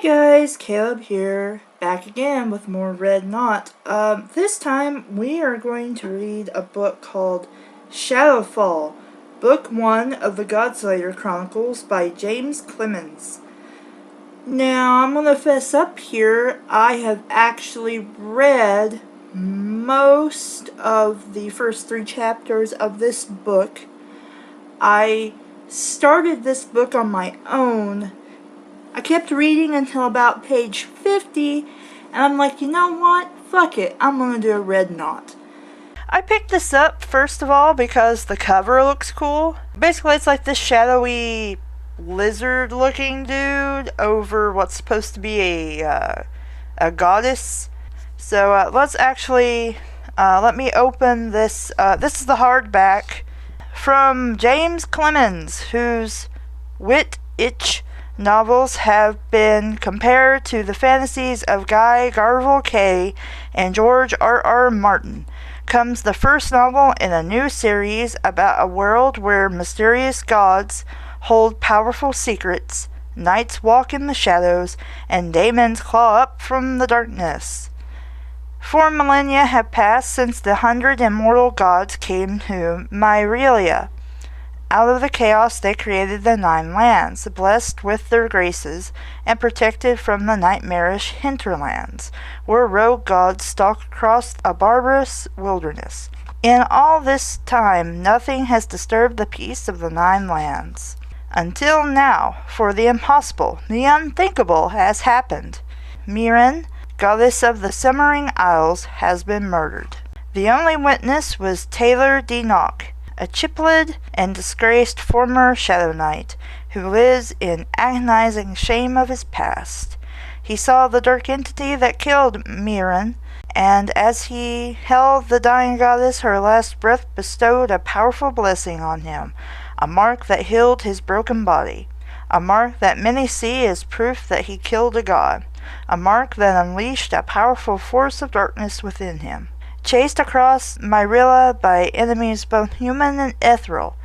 guys, Caleb here, back again with more Red Knot. This time we are going to read a book called Shadowfall, Book 1 of the Godslayer Chronicles by James Clemens. Now, I'm going to fess up here, I have actually read most of the first 3 chapters of this book. I started this book on my own. I kept reading until about page 50, and I'm like, you know what? Fuck it, I'm gonna do a Red Knot. I picked this up, first of all, because the cover looks cool. Basically, it's like this shadowy lizard-looking dude over what's supposed to be a goddess. So, let's actually, let me open this. This is the hardback from James Clemens, whose wit-itch novels have been compared to the fantasies of Guy Garville Kay and George R.R. Martin. Comes the first novel in a new series about a world where mysterious gods hold powerful secrets, knights walk in the shadows, and demons claw up from the darkness. 4 millennia have passed since the 100 immortal gods came to Myrelia. Out of the chaos they created the 9 lands, blessed with their graces, and protected from the nightmarish hinterlands, where rogue gods stalk across a barbarous wilderness. In all this time, nothing has disturbed the peace of the 9 lands. Until now, for the impossible, the unthinkable has happened. Mirren, goddess of the Simmering Isles, has been murdered. The only witness was Taylor D. Nock, a chipled and disgraced former Shadow Knight, who lives in agonizing shame of his past. He saw the dark entity that killed Mirren, and as he held the dying goddess, her last breath bestowed a powerful blessing on him, a mark that healed his broken body, a mark that many see as proof that he killed a god, a mark that unleashed a powerful force of darkness within him. Chased across Myrelia by enemies both human and ethereal,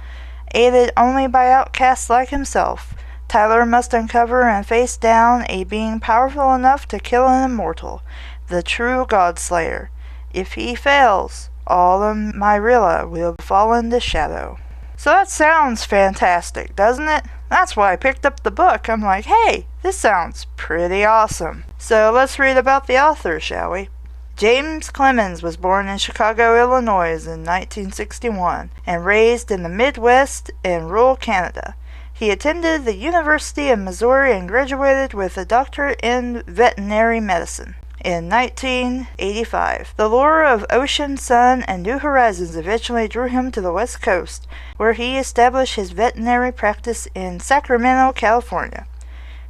aided only by outcasts like himself, Tyler must uncover and face down a being powerful enough to kill an immortal, the true Godslayer. If he fails, all of Myrelia will fall into shadow. So that sounds fantastic, doesn't it? That's why I picked up the book. I'm like, hey, this sounds pretty awesome. So let's read about the author, shall we? James Clemens was born in Chicago, Illinois in 1961 and raised in the Midwest in rural Canada. He attended the University of Missouri and graduated with a doctorate in veterinary medicine. In 1985, the lure of ocean, sun, and new horizons eventually drew him to the West Coast, where he established his veterinary practice in Sacramento, California.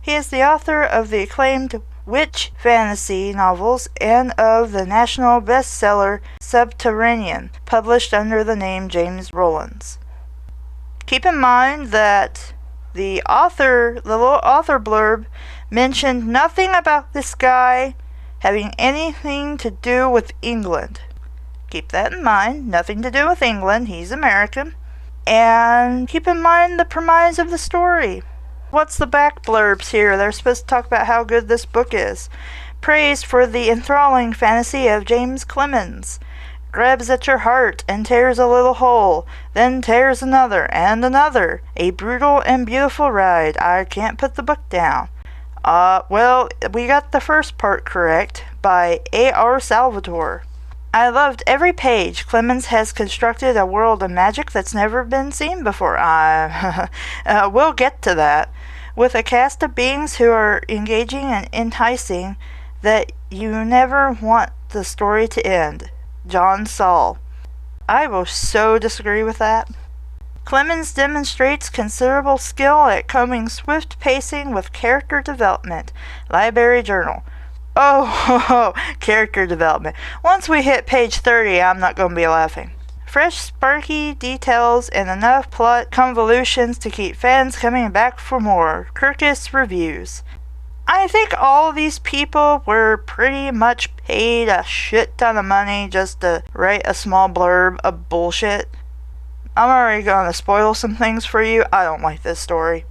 He is the author of the acclaimed witch fantasy novels and of the national bestseller Subterranean, published under the name James Rollins. Keep in mind that the little author blurb mentioned nothing about this guy having anything to do with England. Keep that in mind, nothing to do with England, he's American. And keep in mind the premise of the story. What's the back blurbs here? They're supposed to talk about how good this book is. Praised for the enthralling fantasy of James Clemens. Grabs at your heart and tears a little hole, then tears another and another. A brutal and beautiful ride. I can't put the book down. Well, we got the first part correct by A.R. Salvatore. I loved every page. Clemens has constructed a world of magic that's never been seen before. We'll get to that. With a cast of beings who are engaging and enticing that you never want the story to end. John Saul. I will so disagree with that. Clemens demonstrates considerable skill at combing swift pacing with character development. Library Journal. Oh, character development. Once we hit page 30, I'm not going to be laughing. Fresh, sparky details and enough plot convolutions to keep fans coming back for more. Kirkus Reviews. I think all these people were pretty much paid a shit ton of money just to write a small blurb of bullshit. I'm already going to spoil some things for you. I don't like this story.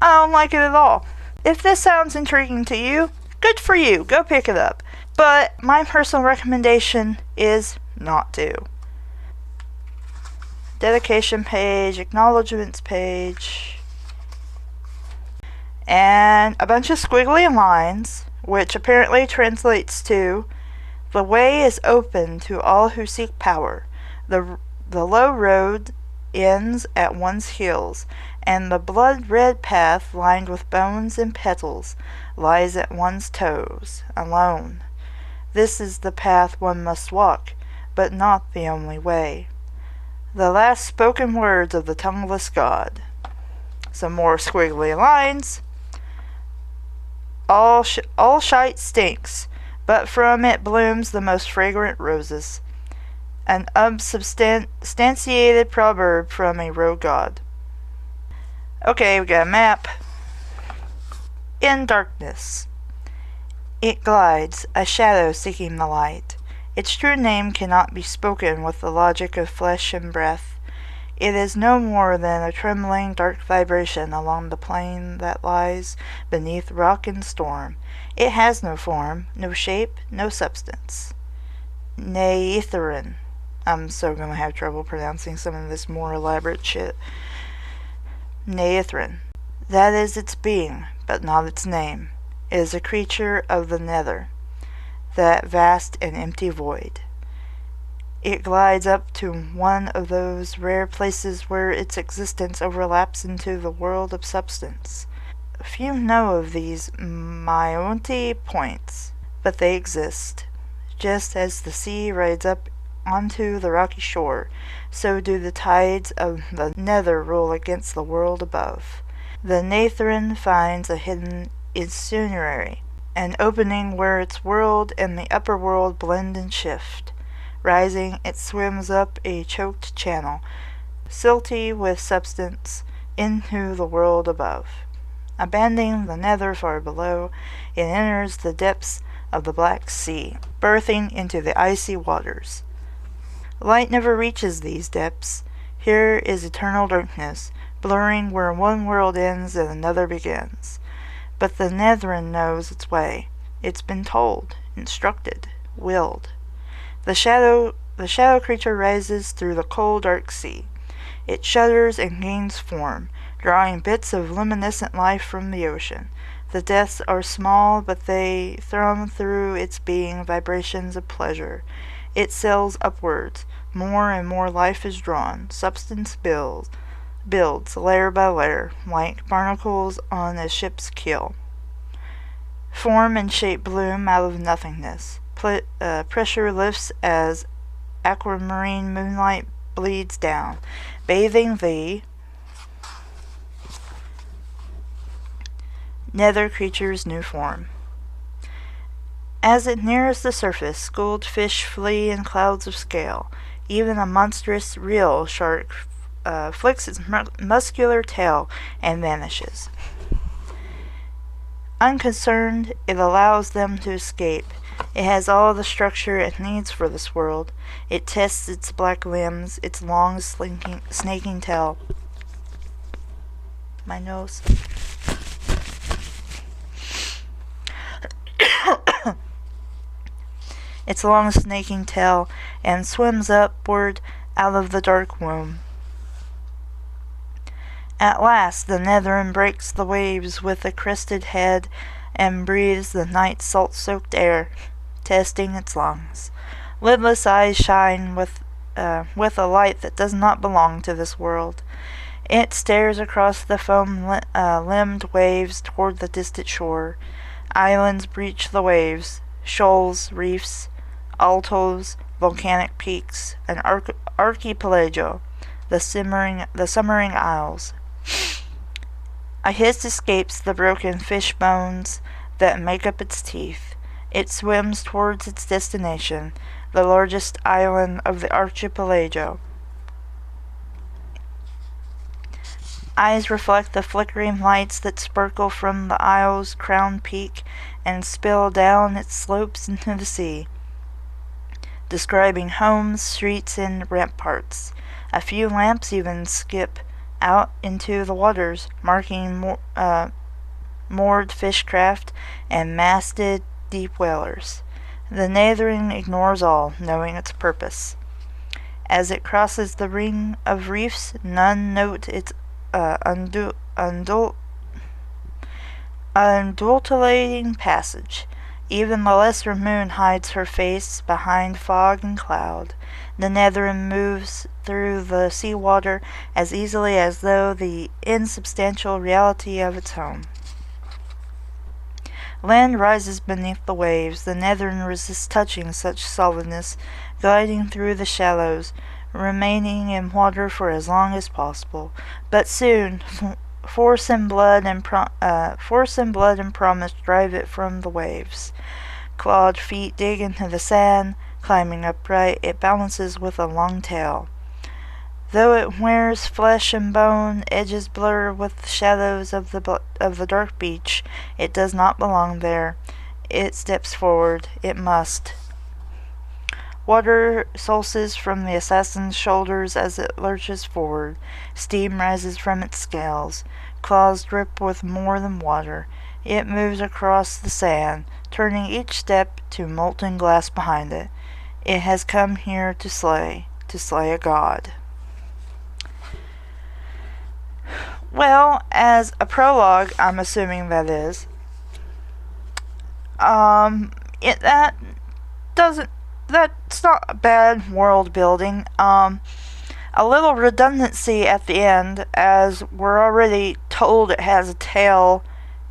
I don't like it at all. If this sounds intriguing to you, good for you. Go pick it up. But my personal recommendation is not to. Dedication page, acknowledgements page, and a bunch of squiggly lines, which apparently translates to, "The way is open to all who seek power. The low road ends at one's heels, and the blood-red path lined with bones and petals lies at one's toes, alone. This is the path one must walk, but not the only way. The last spoken words of the tongueless god." Some more squiggly lines. All shite stinks, but from it blooms the most fragrant roses. An unsubstantiated proverb from a rogue god. Okay, we got a map. In darkness. It glides, a shadow seeking the light. Its true name cannot be spoken with the logic of flesh and breath. It is no more than a trembling dark vibration along the plain that lies beneath rock and storm. It has no form, no shape, no substance. Neithrin. I'm so gonna have trouble pronouncing some of this more elaborate shit. Neithrin. That is its being, but not its name. It is a creature of the nether, that vast and empty void. It glides up to one of those rare places where its existence overlaps into the world of substance. Few know of these Maionti points, but they exist. Just as the sea rides up onto the rocky shore, so do the tides of the nether roll against the world above. The Neithrin finds a hidden insunerary, an opening where its world and the upper world blend and shift. Rising, it swims up a choked channel, silty with substance, into the world above. Abandoning the nether far below, it enters the depths of the Black Sea, birthing into the icy waters. Light never reaches these depths. Here is eternal darkness, blurring where one world ends and another begins. But the Neithrin knows its way. It's been told, instructed, willed. The shadow creature rises through the cold, dark sea. It shudders and gains form, drawing bits of luminescent life from the ocean. The depths are small, but they thrum through its being vibrations of pleasure. It sails upwards. More and more life is drawn. Substance builds layer by layer, like barnacles on a ship's keel. Form and shape bloom out of nothingness. Pressure lifts as aquamarine moonlight bleeds down, bathing the nether creature's new form. As it nears the surface, schooled fish flee in clouds of scale. Even a monstrous real shark flicks its muscular tail and vanishes. Unconcerned, it allows them to escape. It has all the structure it needs for this world. It tests its black limbs, its long snaking tail. My nose. Its long snaking tail, and swims upward out of the dark womb. At last the Neithrin breaks the waves with a crested head and breathes the night's salt-soaked air, testing its lungs. Lidless eyes shine with a light that does not belong to this world. It stares across the foam-limbed waves toward the distant shore. Islands breach the waves, shoals, reefs, altos, volcanic peaks, an archipelago, the simmering isles. A hiss escapes the broken fish bones that make up its teeth. It swims towards its destination, the largest island of the archipelago. Eyes reflect the flickering lights that sparkle from the isle's crown peak and spill down its slopes into the sea, describing homes, streets, and ramparts. A few lamps even skip out into the waters, marking moored fishcraft, and masted deep whalers. The Nathering ignores all, knowing its purpose. As it crosses the ring of reefs, none note its undulating passage. Even the lesser moon hides her face behind fog and cloud. The Netherland moves through the sea water as easily as though the insubstantial reality of its home. Land rises beneath the waves. The Netherland resists touching such solidness, gliding through the shallows, remaining in water for as long as possible. But soon, force and blood and promise drive it from the waves. Clawed feet dig into the sand. Climbing upright, it balances with a long tail. Though it wears flesh and bone, edges blur with the shadows of the dark beach. It does not belong there. It steps forward. It must. Water sulces from the assassin's shoulders as it lurches forward. Steam rises from its scales. Claws drip with more than water. It moves across the sand, turning each step to molten glass behind it. It has come here to slay a god. Well, as a prologue, I'm assuming that is. That's not bad world building. A little redundancy at the end, as we're already told it has a tail,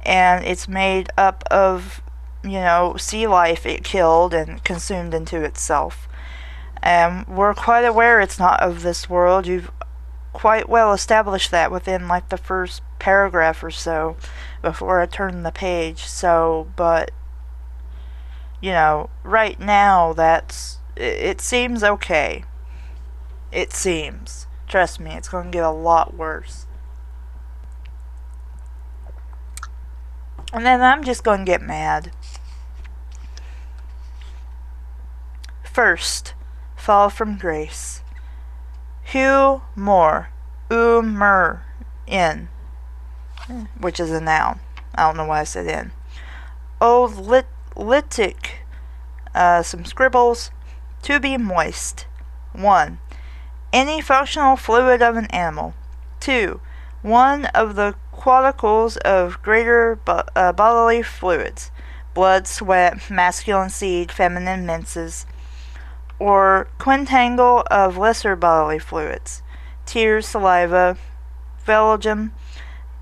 and it's made up of, sea life it killed and consumed into itself. And we're quite aware it's not of this world. You've quite well established that within the first paragraph or so before I turn the page. So, but right now it seems okay. It seems. Trust me, it's going to get a lot worse. And then I'm just going to get mad. First, fall from grace. Hugh Moore, in, which is a noun. I don't know why I said in. Old litic, some scribbles. To be moist. 1. Any functional fluid of an animal. 2. One of the quadruples of greater bodily fluids. Blood, sweat, masculine seed, feminine menses. Or quintangle of lesser bodily fluids. Tears, saliva, velogum,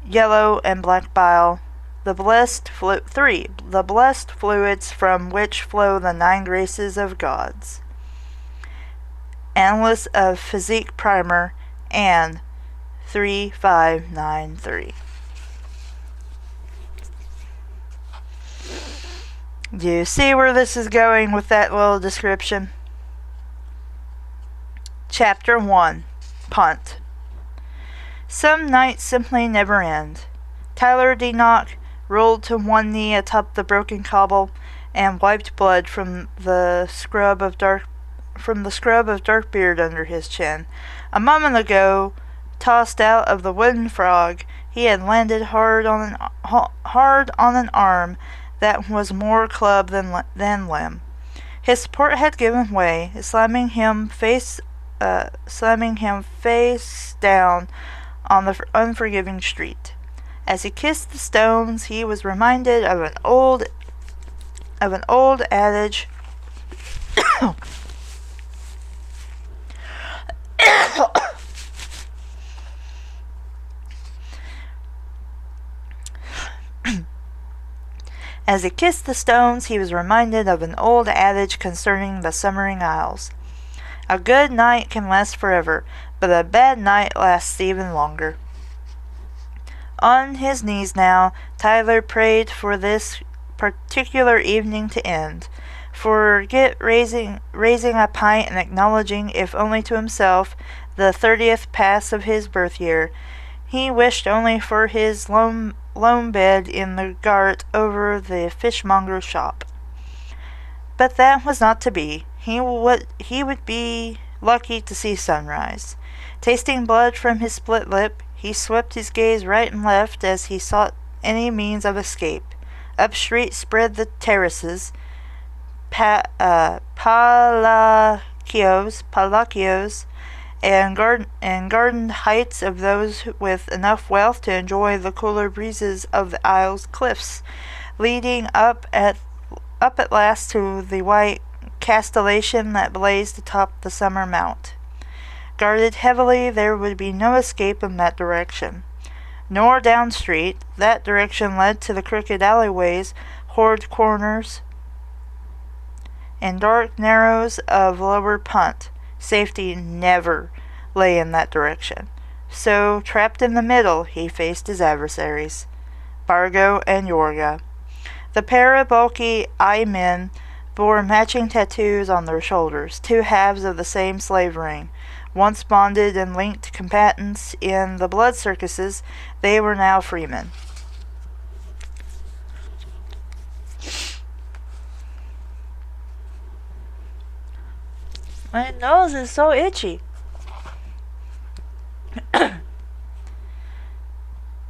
yellow and black bile. 3. The blessed fluids from which flow the 9 graces of gods. Analyst of Physique Primer and 3593. Do you see where this is going with that little description? Chapter 1. Punt. Some nights simply never end. Tyler Denock rolled to one knee atop the broken cobble and wiped blood from the scrub of dark beard under his chin. A moment ago, tossed out of the wooden frog, he had landed hard on an arm that was more club than limb. His support had given way, slamming him face down on the unforgiving street. As he kissed the stones, he was reminded of an old adage. As he kissed the stones, he was reminded of an old adage concerning the Summering Isles. A good night can last forever, but a bad night lasts even longer. On his knees now, Tyler prayed for this particular evening to end. Forget raising a pint and acknowledging, if only to himself, the 30th pass of his birth year. He wished only for his lone bed in the garret over the fishmonger's shop. But that was not to be. He would be lucky to see sunrise. Tasting blood from his split lip, he swept his gaze right and left as he sought any means of escape. Up street spread the terraces, palacios, and gardened heights of those with enough wealth to enjoy the cooler breezes of the Isles cliffs, leading up at last to the white castellation that blazed atop the summer mount. Guarded heavily, there would be no escape in that direction. Nor down street. That direction led to the crooked alleyways, horrid corners, and dark narrows of Lower Punt. Safety never lay in that direction. So, trapped in the middle, he faced his adversaries, Bargo and Yorga. The pair of bulky eye-men bore matching tattoos on their shoulders, two halves of the same slave ring. Once bonded and linked combatants in the blood circuses, they were now freemen. My nose is so itchy.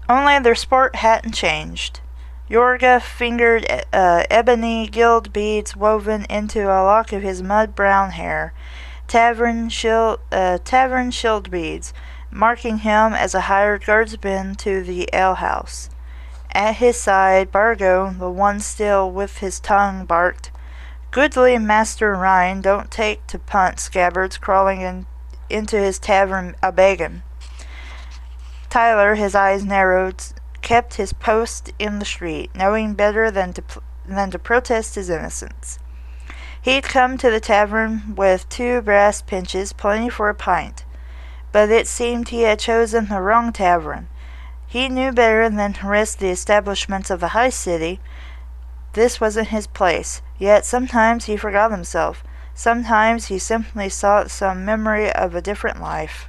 Only their sport hadn't changed. Yorga fingered ebony gilt beads woven into a lock of his mud-brown hair. Tavern shield beads, marking him as a hired guardsman to the alehouse. At his side, Bargo, the one still with his tongue, barked, "Goodly Master Rhine, don't take to punt scabbards crawling into his tavern a-beggin'." Tyler, his eyes narrowed, kept his post in the street, knowing better than to protest his innocence. He'd come to the tavern with 2 brass pinches, plenty for a pint. But it seemed he had chosen the wrong tavern. He knew better than to risk the establishments of the high city. This wasn't his place. Yet sometimes he forgot himself. Sometimes he simply sought some memory of a different life.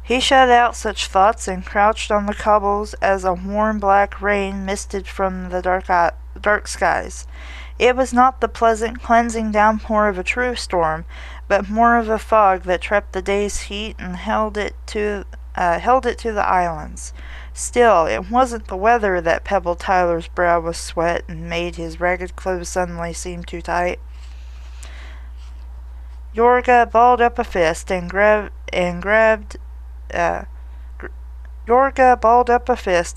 He shut out such thoughts and crouched on the cobbles as a warm black rain misted from the dark skies. It was not the pleasant, cleansing downpour of a true storm, but more of a fog that trapped the day's heat and held it to the islands. Still, it wasn't the weather that pebbled Tyler's brow with sweat and made his ragged clothes suddenly seem too tight. Yorga balled up a fist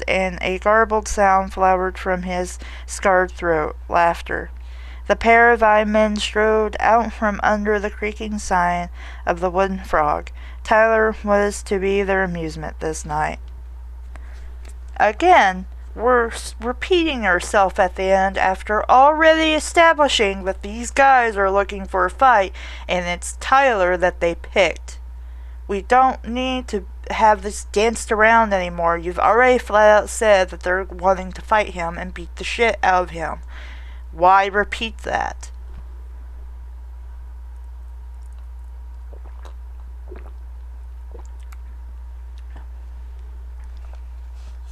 and a garbled sound flowered from his scarred throat. Laughter. The pair of eye-men strode out from under the creaking sign of the wooden frog. Tyler was to be their amusement this night. Again, we're repeating ourselves at the end after already establishing that these guys are looking for a fight, and it's Tyler that they picked. We don't need to have this danced around anymore. You've already flat out said that they're wanting to fight him and beat the shit out of him. Why repeat that?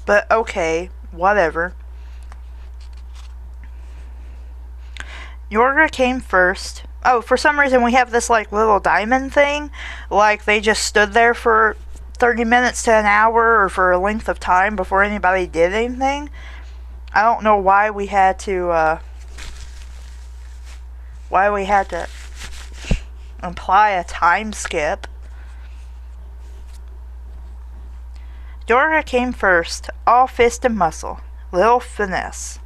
But okay, whatever. Yorga came first. Oh, for some reason we have this like little diamond thing. Like they just stood there for 30 minutes to an hour or for a length of time before anybody did anything. I don't know why we had to imply a time skip. Yorga came first, all fist and muscle, little finesse.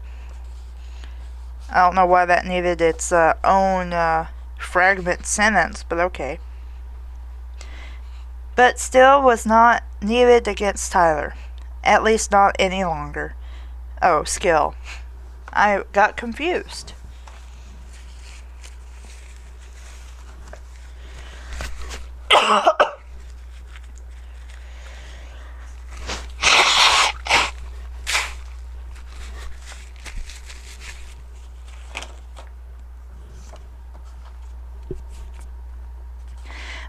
I don't know why that needed its own fragment sentence, but okay. But still was not needed against Tyler. At least not any longer. Oh, skill. I got confused.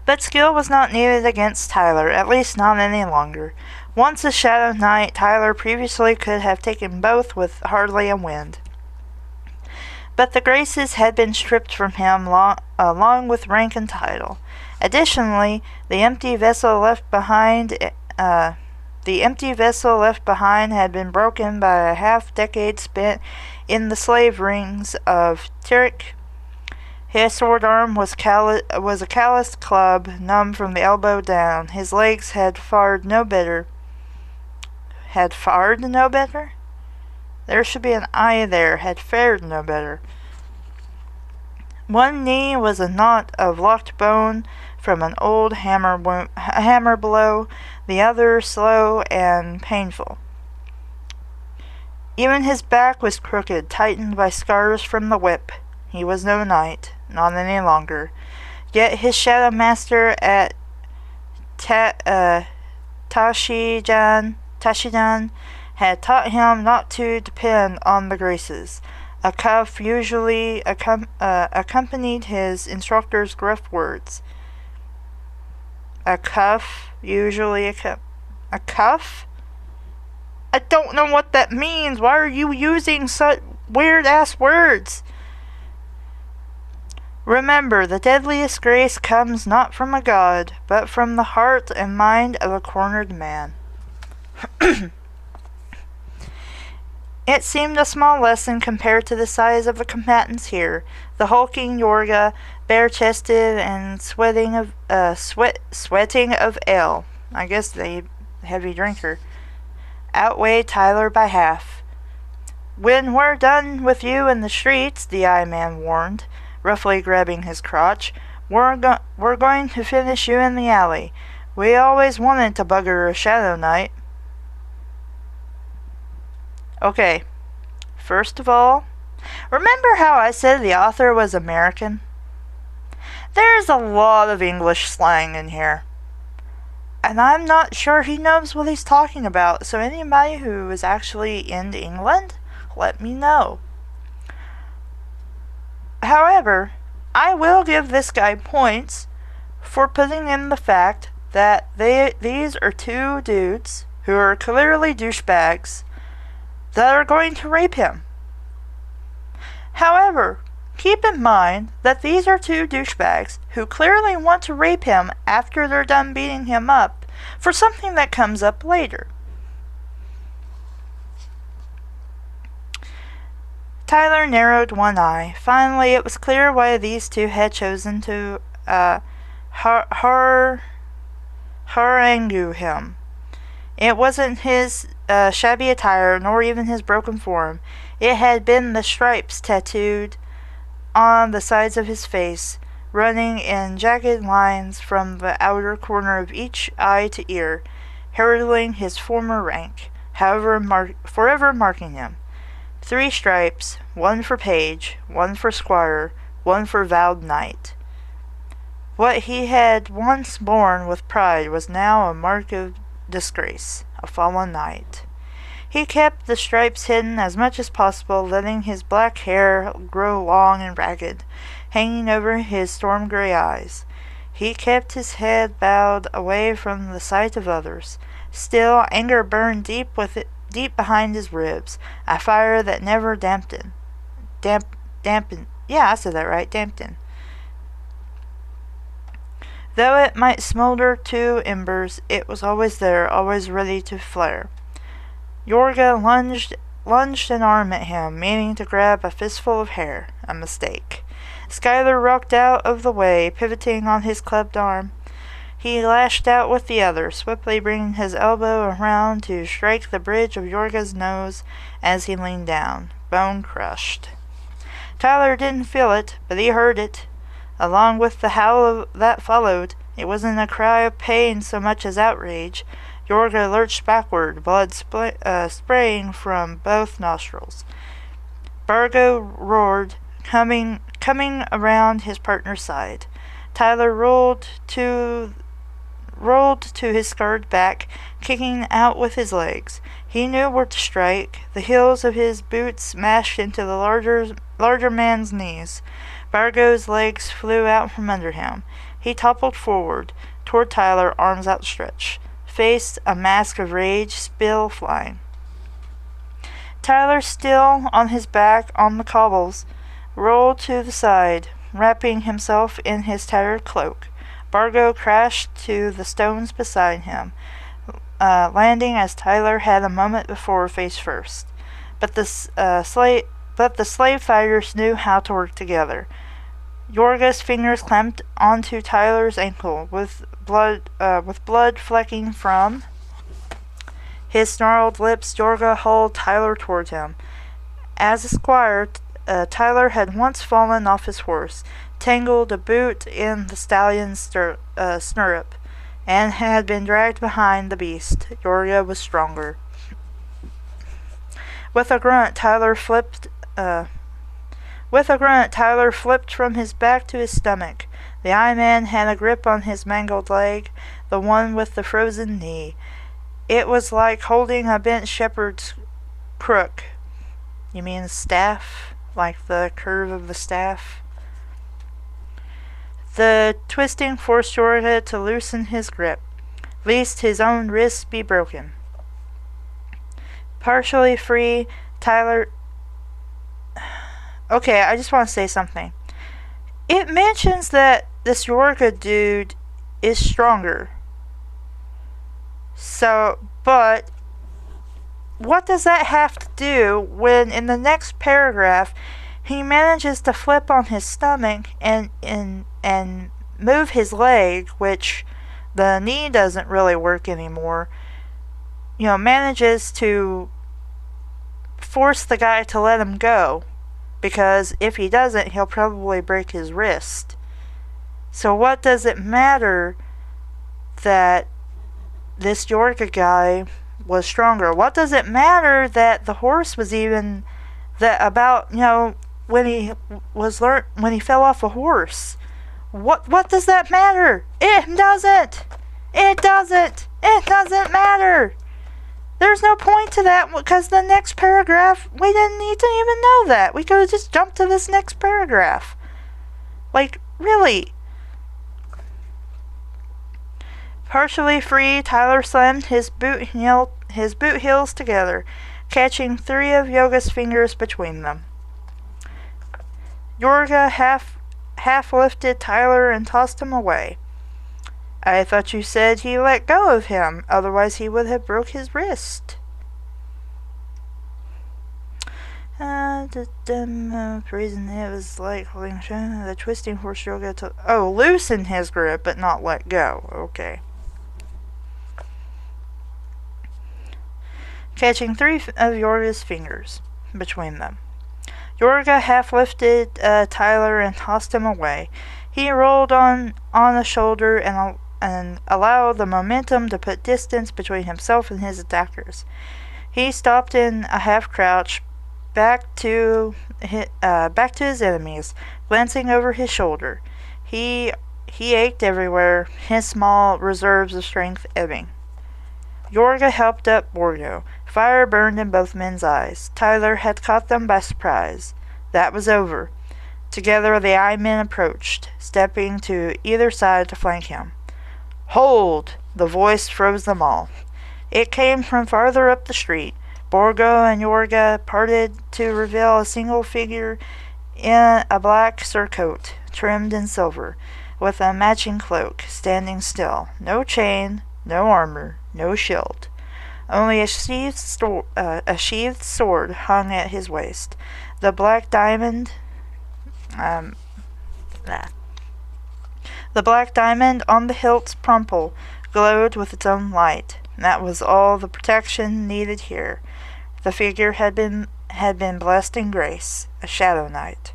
But skill was not needed against Tyler, at least not any longer. Once a Shadow Knight, Tyler previously could have taken both with hardly a wind. But the graces had been stripped from him along with rank and title. Additionally, the empty vessel left behind had been broken by a half-decade spent in the slave rings of Tirik. His sword arm was a calloused club, numb from the elbow down. His legs had fared no better. Had fared no better? There should be an I there. Had fared no better. One knee was a knot of locked bone from an old hammer blow, the other slow and painful. Even his back was crooked, tightened by scars from the whip. He was no knight, not any longer. Yet his shadow master at Tashidan had taught him not to depend on the graces. A cuff usually accompanied his instructor's gruff words. A cuff? A cuff? I don't know what that means. Why are you using such weird-ass words? Remember, the deadliest grace comes not from a god, but from the heart and mind of a cornered man. It seemed a small lesson compared to the size of the combatants here. The hulking Yorga, bare-chested and sweating of ale, I guess the heavy drinker, outweighed Tyler by half. When we're done with you in the streets, the Eye Man warned, roughly grabbing his crotch, we're going to finish you in the alley. We always wanted to bugger a Shadow Knight. Okay, first of all, remember how I said the author was American? There's a lot of English slang in here. And I'm not sure he knows what he's talking about, so anybody who is actually in England, let me know. However, I will give this guy points for putting in the fact that these are two dudes who are clearly douchebags that are going to rape him. However, keep in mind that these are two douchebags who clearly want to rape him after they're done beating him up for something that comes up later. Tyler narrowed one eye. Finally, it was clear why these two had chosen to harangue him. It wasn't his shabby attire, nor even his broken form. It had been the stripes tattooed on the sides of his face, running in jagged lines from the outer corner of each eye to ear, heralding his former rank, forever marking him. 3 stripes, 1 for page, 1 for squire, 1 for vowed knight. What he had once borne with pride was now a mark of disgrace, a fallen knight. He kept the stripes hidden as much as possible, letting his black hair grow long and ragged, hanging over his storm-gray eyes. He kept his head bowed away from the sight of others. Still, anger burned deep behind his ribs, a fire that never dampened. Yeah, I said that right, dampened. Though it might smolder to embers, it was always there, always ready to flare. Yorga lunged an arm at him, meaning to grab a fistful of hair. A mistake. Skylar rocked out of the way, pivoting on his clubbed arm. He lashed out with the other, swiftly bringing his elbow around to strike the bridge of Yorga's nose as he leaned down, bone crushed. Tyler didn't feel it, but he heard it. Along with the howl that followed, it wasn't a cry of pain so much as outrage. Yorga lurched backward, blood spraying from both nostrils. Bargo roared, coming around his partner's side. Tyler rolled to his scarred back, kicking out with his legs. He knew where to strike. The heels of his boots smashed into the larger man's knees. Bargo's legs flew out from under him. He toppled forward, toward Tyler, arms outstretched, face a mask of rage spill flying. Tyler, still on his back on the cobbles, rolled to the side, wrapping himself in his tattered cloak. Bargo crashed to the stones beside him, landing as Tyler had a moment before face first. But the slave fighters knew how to work together. Yorga's fingers clamped onto Tyler's ankle, with blood flecking from his snarled lips. Yorga hauled Tyler toward him. As a squire, Tyler had once fallen off his horse, tangled a boot in the stallion's snurrup, and had been dragged behind the beast. Yorga was stronger. With a grunt, Tyler flipped from his back to his stomach. The Eye-Man had a grip on his mangled leg, the one with the frozen knee. It was like holding a bent shepherd's crook. You mean staff? Like the curve of the staff? The twisting forced Yorga to loosen his grip, lest his own wrists be broken. Partially free, Tyler... Okay, I just want to say something. It mentions that this Yorga dude is stronger. So, but what does that have to do when in the next paragraph he manages to flip on his stomach and move his leg, which the knee doesn't really work anymore, manages to force the guy to let him go, because if he doesn't, he'll probably break his wrist. So what does it matter that this Yorga guy was stronger? What does it matter that the horse was even when he fell off a horse? What does that matter? It doesn't matter. There's no point to that, because the next paragraph, we didn't need to even know that. We could have just jumped to this next paragraph. Like, really? Partially free, Tyler slammed his boot heels together, catching 3 of Yoga's fingers between them. Yorga half lifted Tyler and tossed him away. I thought you said he let go of him, otherwise he would have broke his wrist. The reason it was like holding the twisting horse Yorga to loosen his grip, but not let go. Okay. Catching 3 of Yorga's fingers between them. Yorga half lifted Tyler and tossed him away. He rolled on a shoulder and allowed the momentum to put distance between himself and his attackers. He stopped in a half crouch, back to his enemies, glancing over his shoulder. He ached everywhere, his small reserves of strength ebbing. Yorga helped up Borgo. Fire burned in both men's eyes. Tyler had caught them by surprise. That was over. Together the Eye-Men approached, stepping to either side to flank him. "Hold!" The voice froze them all. It came from farther up the street. Borgo and Yorga parted to reveal a single figure in a black surcoat, trimmed in silver, with a matching cloak, standing still. No chain, no armor, no shield. Only a sheathed sword hung at his waist. The black diamond on the hilt's crumple glowed with its own light. That was all the protection needed here. The figure had been blessed in grace, a shadow knight.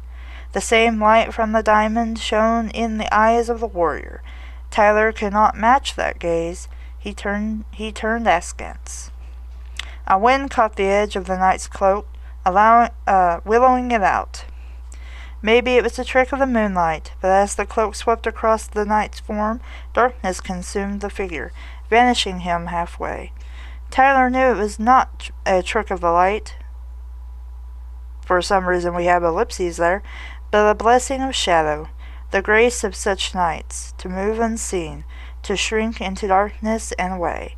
The same light from the diamond shone in the eyes of the warrior. Tyler could not match that gaze. He turned askance. A wind caught the edge of the knight's cloak, willowing it out. Maybe it was a trick of the moonlight, but as the cloak swept across the knight's form, darkness consumed the figure, vanishing him halfway. Tyler knew it was not a trick of the light. For some reason we have ellipses there, but a blessing of shadow, the grace of such nights, to move unseen, to shrink into darkness and away.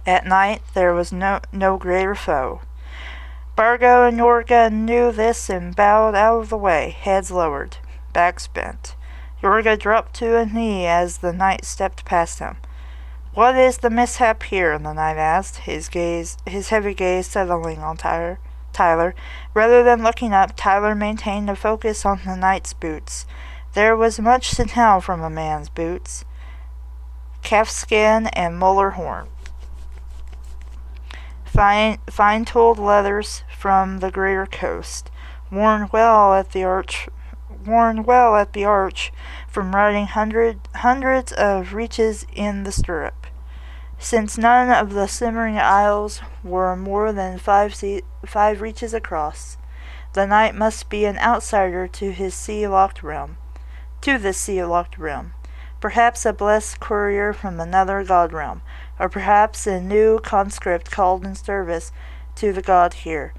At night there was no greater foe. Bargo and Yorga knew this and bowed out of the way, heads lowered, backs bent. Yorga dropped to a knee as the knight stepped past him. "What is the mishap here?" the knight asked, his heavy gaze settling on Tyler. Rather than looking up, Tyler maintained a focus on the knight's boots. There was much to tell from a man's boots. Calfskin and molar horn. Fine-tooled leathers from the greater coast, worn well at the arch from riding hundreds of reaches in the stirrup. Since none of the Simmering Isles were more than 5 reaches across, the knight must be an outsider to this sea-locked realm. Perhaps a blessed courier from another god realm, or perhaps a new conscript called in service to the god here,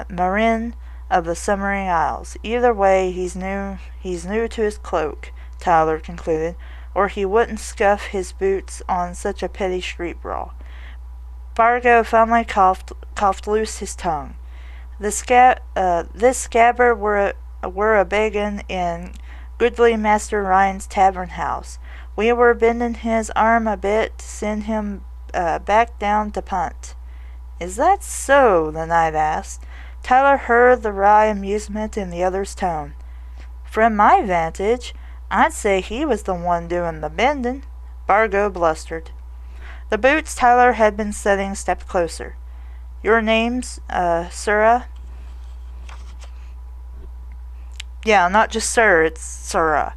Marin of the Simmering Isles. Either way, he's new to his cloak, Tyler concluded, or he wouldn't scuff his boots on such a petty street brawl. Bargo finally coughed loose his tongue. This scabbard were a beggin' in goodly Master Ryan's tavern house. We were bending his arm a bit to send him back down to punt." "Is that so?" the knight asked. Tyler heard the wry amusement in the other's tone. "From my vantage, I'd say he was the one doing the bending," Bargo blustered. The boots Tyler had been setting stepped closer. "Your name's, Sirrah?" "Yeah, not just sir, it's Sirrah."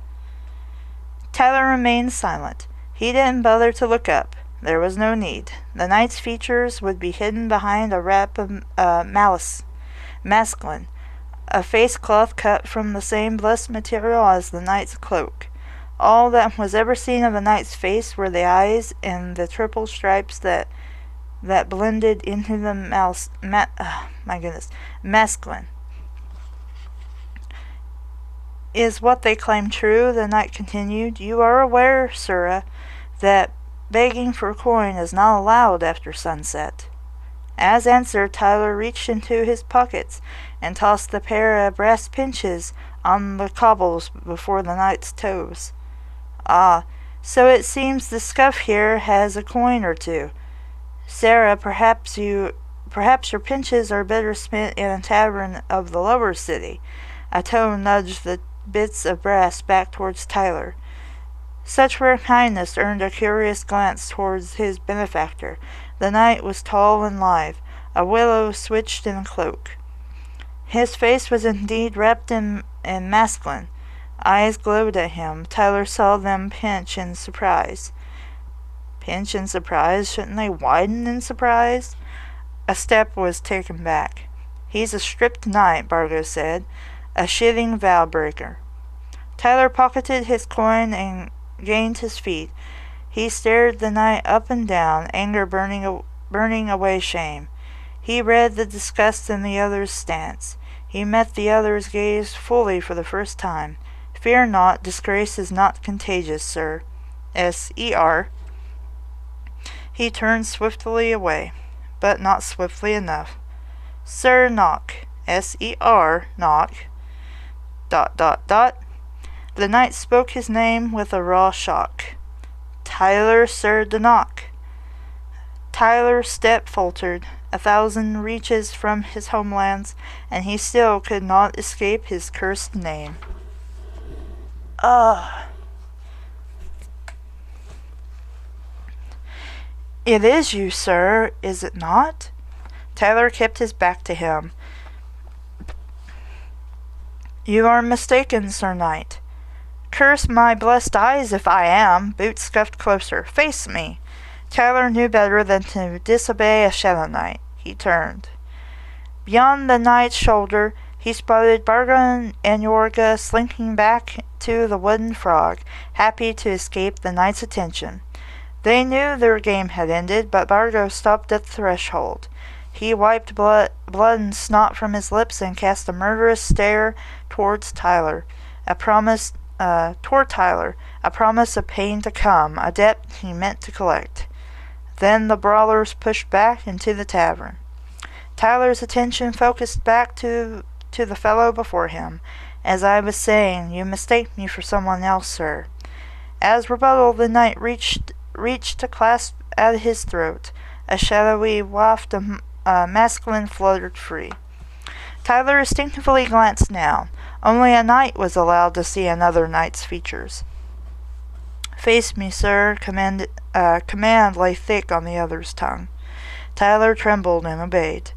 Tyler remained silent. He didn't bother to look up. There was no need. The knight's features would be hidden behind a wrap of masculine, a face cloth cut from the same blessed material as the knight's cloak. All that was ever seen of the knight's face were the eyes and the triple stripes that blended into the masculine. "Is what they claim true?" the knight continued. "You are aware, Sirrah, that begging for coin is not allowed after sunset." As answer, Tyler reached into his pockets and tossed the pair of brass pinches on the cobbles before the knight's toes. "Ah, so it seems the scuff here has a coin or two. Sarah, perhaps your pinches are better spent in a tavern of the lower city." A toe nudged the bits of brass back towards Tyler. Such rare kindness earned a curious glance towards his benefactor. The knight was tall and lithe, a willow switched in a cloak. His face was indeed wrapped in masculine. Eyes glowed at him. Tyler saw them pinch in surprise. Pinch in surprise? Shouldn't they widen in surprise? A step was taken back. "He's a stripped knight," Bargo said. "A shitting vow-breaker." Tyler pocketed his coin and gained his feet. He stared the knight up and down, anger burning away shame. He read the disgust in the other's stance. He met the other's gaze fully for the first time. "Fear not, disgrace is not contagious, sir. S.E.R." He turned swiftly away, but not swiftly enough. "Sir Knock. S.E.R. Knock. ... The knight spoke his name with a raw shock. "Tyler Sir de Knock." Tyler's step faltered 1,000 reaches from his homelands, and he still could not escape his cursed name. "It is you, sir, is it not?" Tyler kept his back to him. "You are mistaken, Sir Knight." "Curse my blessed eyes if I am." Boots scuffed closer. "Face me." Tyler knew better than to disobey a Shadow Knight. He turned. Beyond the knight's shoulder, he spotted Bargo and Yorga slinking back to the wooden frog, happy to escape the knight's attention. They knew their game had ended, but Bargo stopped at the threshold. He wiped blood and snot from his lips and cast a murderous stare towards Tyler. A promise of pain to come, a debt he meant to collect. Then the brawlers pushed back into the tavern. Tyler's attention focused back to the fellow before him, As I was saying, you mistake me for someone else, sir." As rebuttal, the knight reached to clasp at his throat. A shadowy waft of masculine fluttered free. Tyler instinctively glanced down. Only a knight was allowed to see another knight's features. "Face me, sir," command lay thick on the other's tongue. Tyler trembled and obeyed.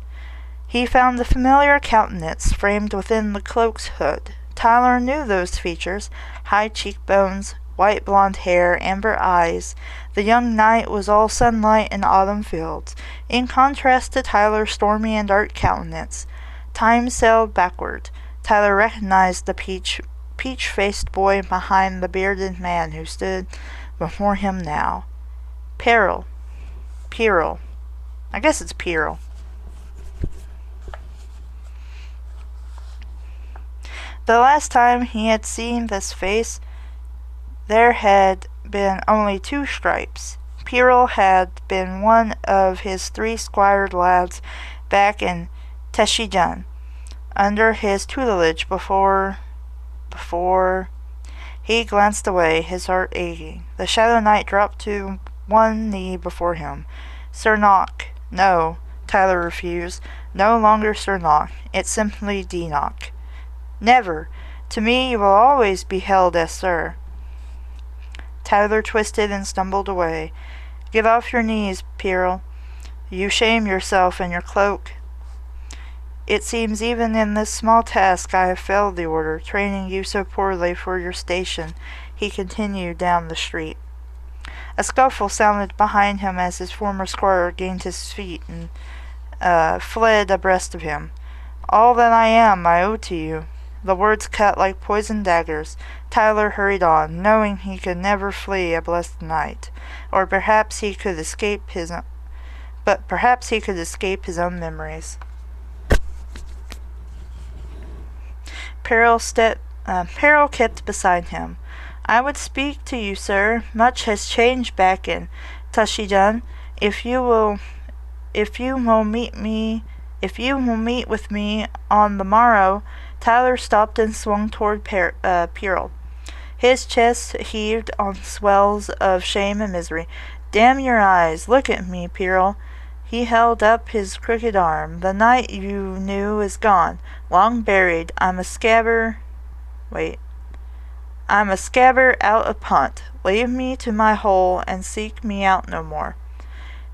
He found the familiar countenance framed within the cloak's hood. Tyler knew those features: high cheekbones, white blonde hair, amber eyes. The young knight was all sunlight and autumn fields. In contrast to Tyler's stormy and dark countenance, time sailed backward. Tyler recognized the peach-faced boy behind the bearded man who stood before him now. Pyrrell. I guess it's Pyrrell. The last time he had seen this face, there had been only 2 stripes. Pyrrell had been one of his 3 squired lads back in Teshijan, under his tutelage before he glanced away, his heart aching. The Shadow Knight dropped to one knee before him. "Sir Nock." "No," Tyler refused. "No longer Sir Nock. It's simply D. Nock." "Never. To me you will always be held as Sir." Tyler twisted and stumbled away. "Get off your knees, Pyrrell. You shame yourself and your cloak." "It seems even in this small task I have failed the order, training you so poorly for your station," he continued down the street. A scuffle sounded behind him as his former squire gained his feet and fled abreast of him. "All that I am I owe to you." The words cut like poisoned daggers. Tyler hurried on, knowing he could never flee a blessed night, or perhaps he could escape his own memories. Pyrrell kept beside him. "I would speak to you, sir. Much has changed back in Tashijan. If you will meet with me on the morrow." Tyler stopped and swung toward Pyrrell. His chest heaved on swells of shame and misery. "Damn your eyes! Look at me, Pyrrell." He held up his crooked arm. "The knight you knew is gone, long buried. I'm a scabber out of punt. Leave me to my hole and seek me out no more."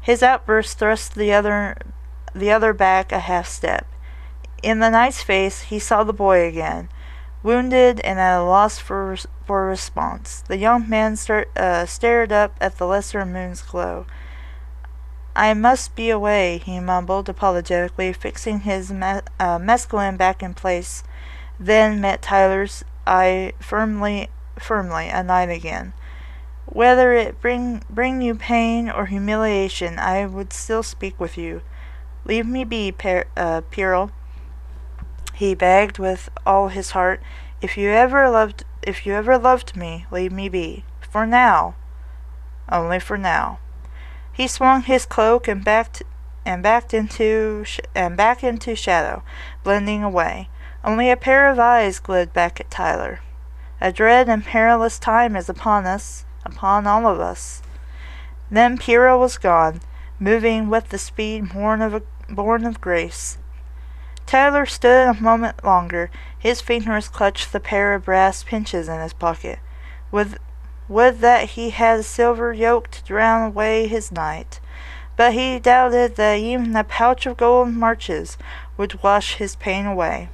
His outburst thrust the other back a half step. In the knight's face he saw the boy again, wounded and at a loss for response. The young man stared up at the lesser moon's glow. "I must be away," he mumbled apologetically, fixing his mescaline back in place, then met Tyler's eye firmly a knight again. "Whether it bring you pain or humiliation, I would still speak with you. Leave me be, Pyrrell," he begged with all his heart. If you ever loved me, leave me be. For now. Only for now." He swung his cloak and back into shadow, blending away. Only a pair of eyes glared back at Tyler. "A dread and perilous time is upon all of us." Then Pyrrell was gone, moving with the speed born of grace. Tyler stood a moment longer. His fingers clutched the pair of brass pinches in his pocket. Would that he had a silver yoke to drown away his night. But he doubted that even a pouch of gold marches would wash his pain away.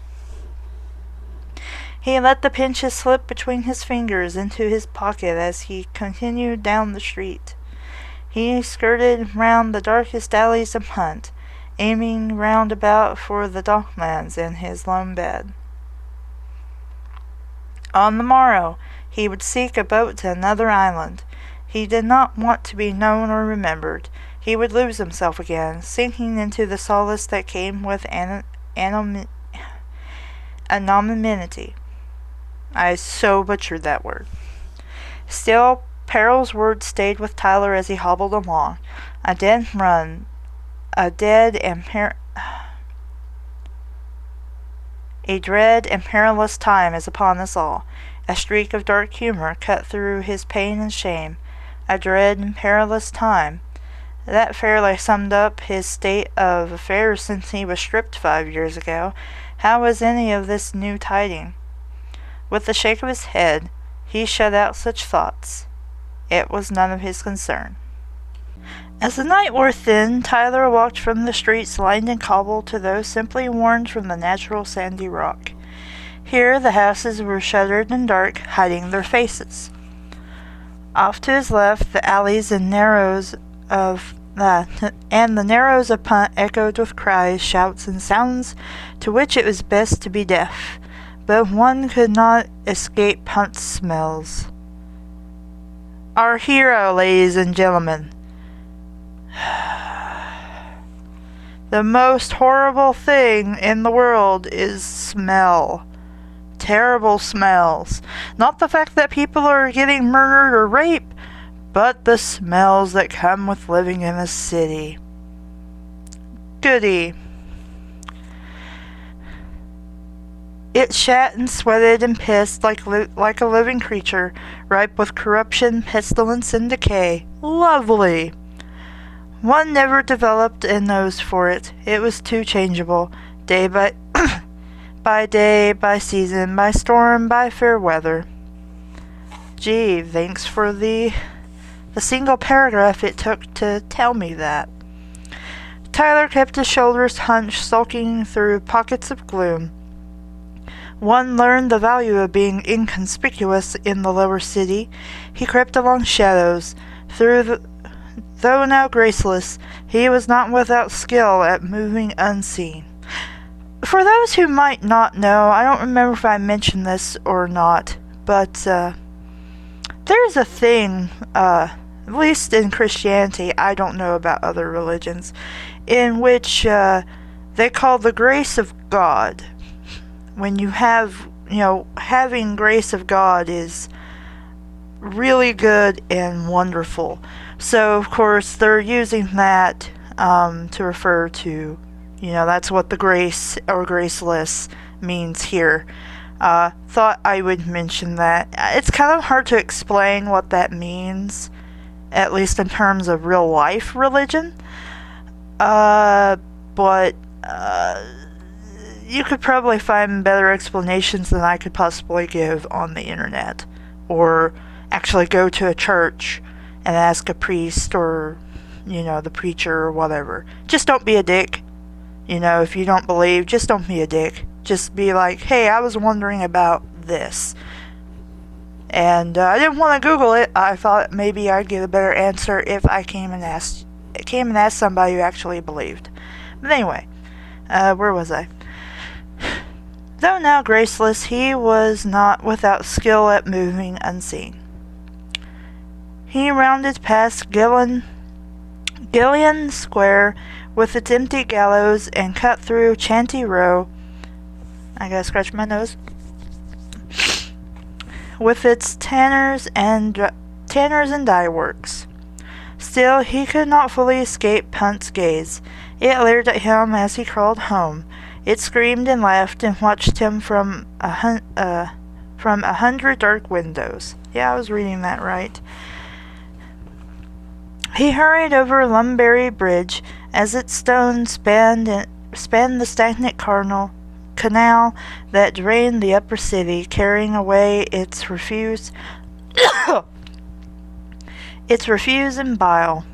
He let the pinches slip between his fingers into his pocket as he continued down the street. He skirted round the darkest alleys of Hunt, aiming round about for the docklands in his lone bed. On the morrow he would seek a boat to another island. He did not want to be known or remembered. He would lose himself again, sinking into the solace that came with anonymity. I so butchered that word. Still, Pyrrell's words stayed with Tyler as he hobbled along. A dead A dread and perilous time is upon us all. A streak of dark humor cut through his pain and shame. A dread and perilous time. That fairly summed up his state of affairs since he was stripped 5 years ago. How was any of this new tiding? With a shake of his head, he shut out such thoughts. It was none of his concern. As the night wore thin, Tyler walked from the streets lined in cobble to those simply worn from the natural sandy rock. Here the houses were shuttered and dark, hiding their faces. Off to his left, the alleys and the narrows of Punt echoed with cries, shouts, and sounds to which it was best to be deaf, but one could not escape Punt's smells. Our hero, ladies and gentlemen. The most horrible thing in the world is smell. Terrible smells. Not the fact that people are getting murdered or raped, but the smells that come with living in a city. Goody. It shat and sweated and pissed like a living creature, ripe with corruption, pestilence, and decay. Lovely. One never developed a nose for it. It was too changeable, day by by day, by season, by storm, by fair weather. Gee, thanks for the single paragraph it took to tell me that. Tyler kept his shoulders hunched, sulking through pockets of gloom. One learned the value of being inconspicuous in the lower city. He crept along shadows. Though now graceless, he was not without skill at moving unseen. For those who might not know, I don't remember if I mentioned this or not, but there's a thing, at least in Christianity, I don't know about other religions, in which they call the grace of God. When you have, having grace of God is really good and wonderful. So, of course, they're using that to refer to, that's what the grace or graceless means here. Thought I would mention that. It's kind of hard to explain what that means, at least in terms of real life religion. But you could probably find better explanations than I could possibly give on the internet, or actually go to a church and ask a priest or, the preacher or whatever. Just don't be a dick. If you don't believe, just don't be a dick. Just be like, hey, I was wondering about this. And I didn't want to Google it. I thought maybe I'd get a better answer if I came and asked somebody who actually believed. But anyway, where was I? Though now graceless, he was not without skill at moving unseen. He rounded past Gillian Square with its empty gallows and cut through Chantry Row. I gotta scratch my nose. With its tanners and dye works. Still, he could not fully escape Punt's gaze. It leered at him as he crawled home. It screamed and laughed and watched him from 100 dark windows. Yeah, I was reading that right. He hurried over Lumberry Bridge as its stones spanned the stagnant canal that drained the upper city, carrying away its refuse and bile.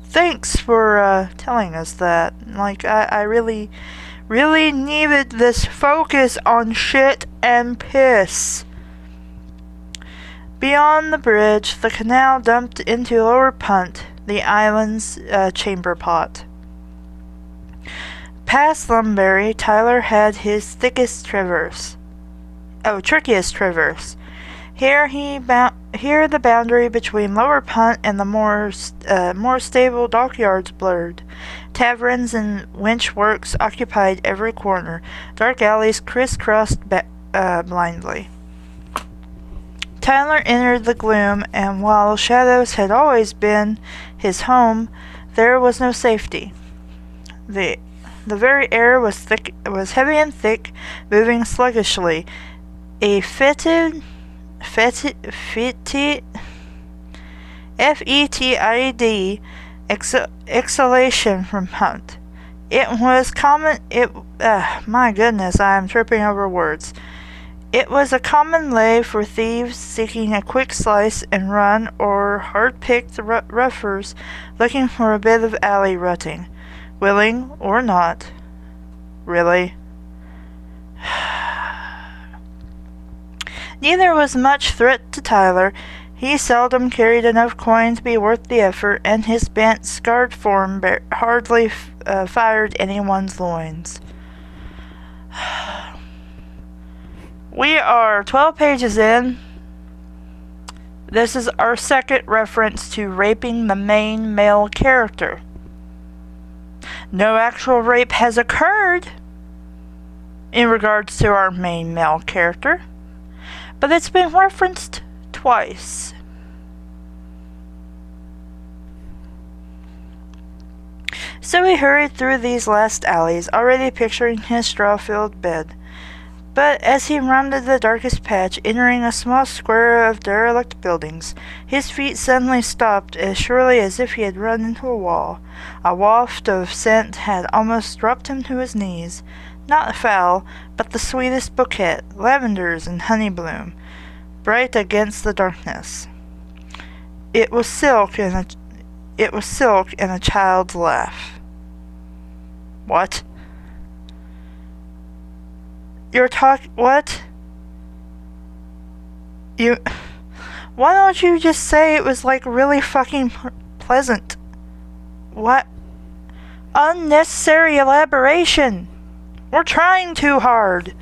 Thanks for telling us that. I really needed this focus on shit and piss. Beyond the bridge, the canal dumped into Lower Punt, the island's chamber pot. Past Lumberry, Tyler had his trickiest traverse. Here the boundary between Lower Punt and the more stable dockyards blurred. Taverns and winch works occupied every corner. Dark alleys crisscrossed blindly. Tyler entered the gloom, and while shadows had always been his home, there was no safety. The very air was heavy and thick, moving sluggishly. A fetid F-E-T-I-D exhalation from Hunt. It was my goodness, I am tripping over words. It was a common lay for thieves seeking a quick slice and run, or hard-picked roughers looking for a bit of alley rutting, willing or not. Really? Neither was much threat to Tyler. He seldom carried enough coin to be worth the effort, and his bent, scarred form hardly fired anyone's loins. We are 12 pages in. This is our second reference to raping the main male character. No actual rape has occurred in regards to our main male character, but it's been referenced twice. So he hurried through these last alleys, already picturing his straw-filled bed. But as he rounded the darkest patch, entering a small square of derelict buildings, his feet suddenly stopped as surely as if he had run into a wall. A waft of scent had almost dropped him to his knees. Not foul, but the sweetest bouquet, lavenders and honey bloom, bright against the darkness. It was silk and a child's laugh. What? What? Why don't you just say it was like really fucking pleasant? What? Unnecessary elaboration. We're trying too hard.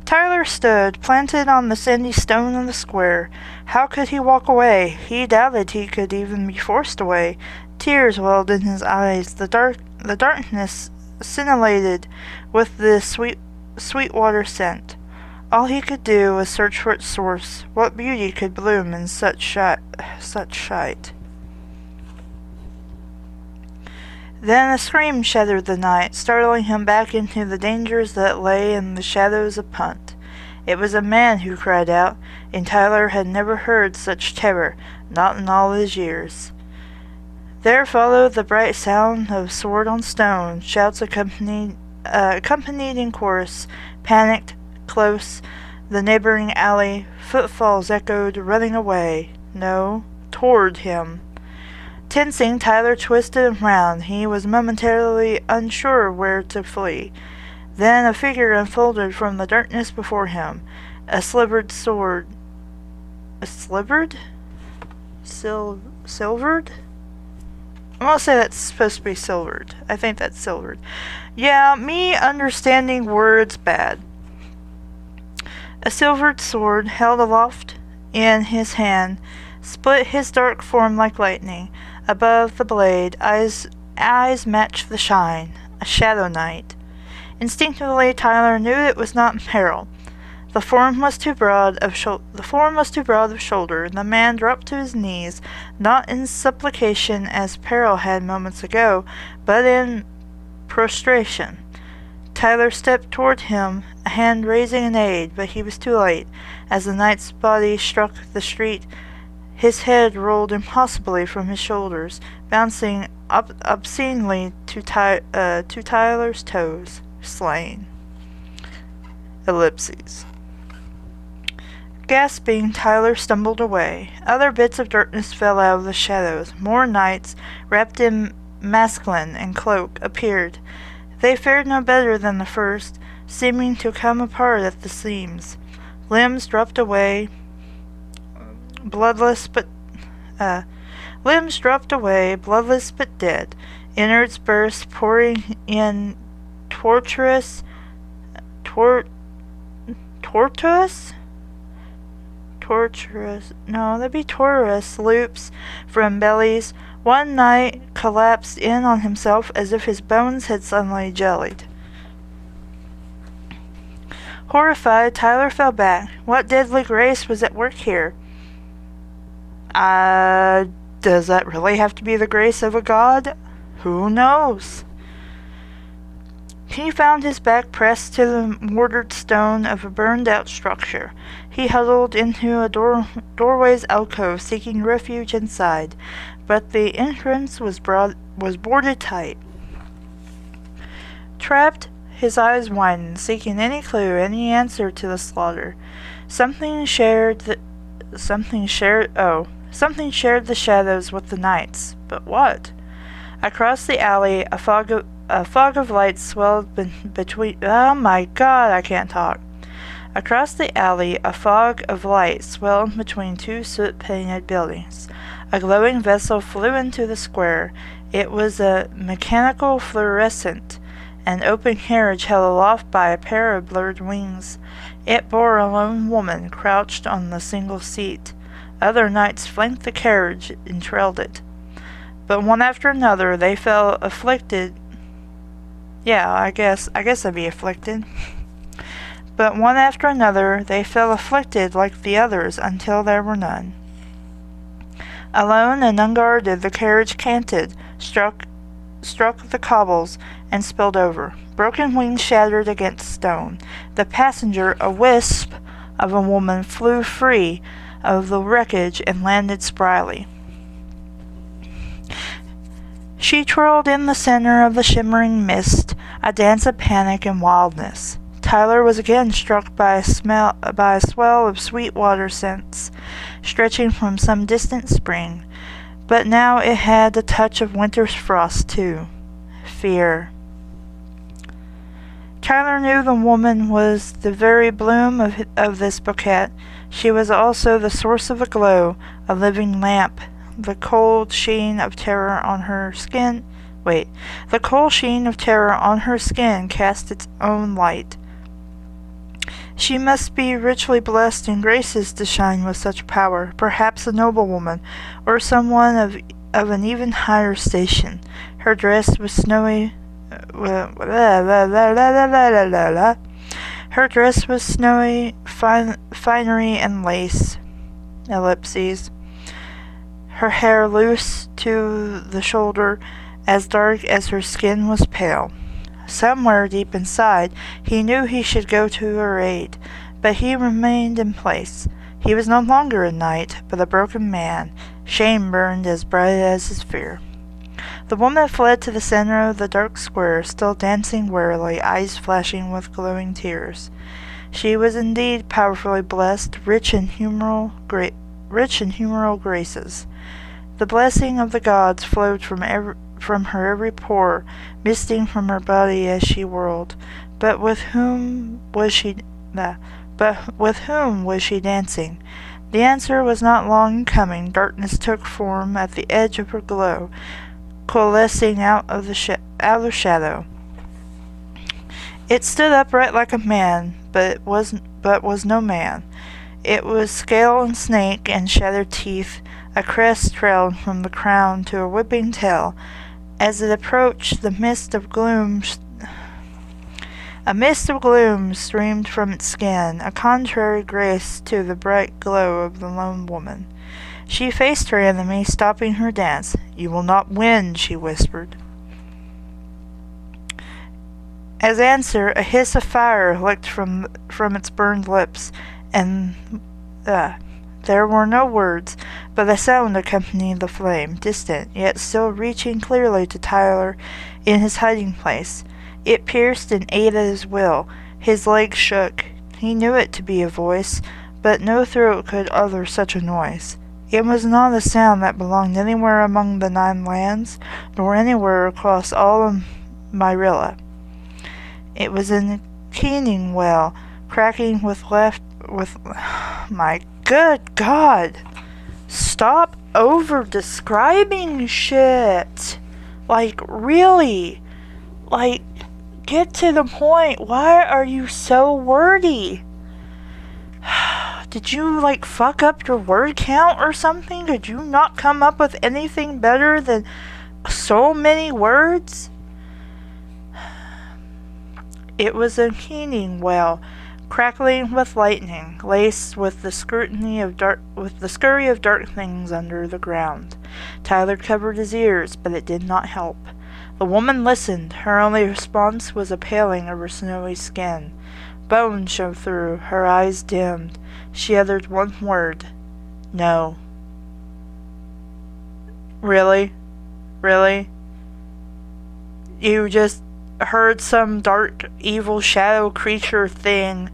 Tyler stood, planted on the sandy stone of the square. How could he walk away? He doubted he could even be forced away. Tears welled in his eyes. The darkness scintillated with the sweet water scent. All he could do was search for its source. What beauty could bloom in such shite? Then a scream shattered the night, startling him back into the dangers that lay in the shadows of Punt. It was a man who cried out, and Tyler had never heard such terror, not in all his years. There followed the bright sound of sword on stone, shouts accompanied in chorus, panicked, close, the neighboring alley, footfalls echoed, running away. No, toward him. Tensing, Tyler twisted round. He was momentarily unsure where to flee. Then a figure unfolded from the darkness before him. A slivered sword. A slivered? Silvered? I'm gonna say that's supposed to be silvered. I think that's silvered. Yeah, me understanding words bad. A silvered sword held aloft in his hand split his dark form like lightning. Above the blade, eyes matched the shine. A shadow knight. Instinctively, Tyler knew it was not peril. The form was too broad of shoulder. The man dropped to his knees, not in supplication as peril had moments ago, but in prostration. Tyler stepped toward him, a hand raising in aid, but he was too late. As the knight's body struck the street, his head rolled impossibly from his shoulders, bouncing obscenely to Tyler's toes. Slain. Ellipses. Gasping, Tyler stumbled away. Other bits of darkness fell out of the shadows. More knights, wrapped in masculine and cloak, appeared. They fared no better than the first, seeming to come apart at the seams. Limbs dropped away, bloodless but dead. Innards burst, pouring in tortuous loops from bellies. One knight collapsed in on himself as if his bones had suddenly jellied. Horrified, Tyler fell back. What deadly grace was at work here? Does that really have to be the grace of a god? Who knows? He found his back pressed to the mortared stone of a burned-out structure. He huddled into a doorway's alcove, seeking refuge inside, but the entrance was boarded tight. Trapped, his eyes widened, seeking any clue, any answer to the slaughter. Something shared the shadows with the nights, but what? Across the alley, a fog of light swelled between. Oh my God, I can't talk. Across the alley, a fog of light swelled between two soot-painted buildings. A glowing vessel flew into the square. It was a mechanical fluorescent, an open carriage held aloft by a pair of blurred wings. It bore a lone woman crouched on the single seat. Other knights flanked the carriage and trailed it. But one after another they fell afflicted. Yeah, I guess I'd be afflicted. But one after another they fell afflicted like the others until there were none. Alone and unguarded, the carriage canted, struck the cobbles, and spilled over. Broken wings shattered against stone. The passenger, a wisp of a woman, flew free of the wreckage and landed spryly. She twirled in the center of the shimmering mist, a dance of panic and wildness. Tyler was again struck by a swell of sweet water scents, stretching from some distant spring, but now it had a touch of winter's frost too. Fear. Tyler knew the woman was the very bloom of this bouquet. She was also the source of a glow, a living lamp. The cold sheen of terror on her skin cast its own light. She must be richly blessed in graces to shine with such power, perhaps a noblewoman, or someone of an even higher station. Her dress was snowy. Her dress was snowy finery and lace. Ellipses. Her hair loose to the shoulder, as dark as her skin was pale. Somewhere deep inside, he knew he should go to her aid, but he remained in place. He was no longer a knight, but a broken man. Shame burned as bright as his fear. The woman fled to the center of the dark square, still dancing warily, eyes flashing with glowing tears. She was indeed powerfully blessed, rich in humoral graces. The blessing of the gods flowed from her every pore, misting from her body as she whirled. But with whom was she dancing? The answer was not long in coming. Darkness took form at the edge of her glow, coalescing out of shadow. It stood upright like a man, but was no man. It was scale and snake and shattered teeth. A crest trailed from the crown to a whipping tail. As it approached, a mist of gloom streamed from its skin, a contrary grace to the bright glow of the lone woman. She faced her enemy, stopping her dance. "You will not win," she whispered. As answer, a hiss of fire licked from its burned lips, and there were no words, but a sound accompanied the flame, distant, yet still reaching clearly to Tyler in his hiding place. It pierced and ate at his will. His legs shook. He knew it to be a voice, but no throat could utter such a noise. It was not a sound that belonged anywhere among the 9 lands, nor anywhere across all of Myrilla. It was a keening wail, cracking with my good God! Stop over-describing shit! Like, really? Like, get to the point. Why are you so wordy? Did you, fuck up your word count or something? Did you not come up with anything better than so many words? It was a keening wail, crackling with lightning, laced with the scurry of dark things under the ground. Tyler covered his ears, but it did not help. The woman listened. Her only response was a paling of her snowy skin. Bones showed through. Her eyes dimmed. She uttered one word. No. Really? Really? You just heard some dark, evil shadow creature thing,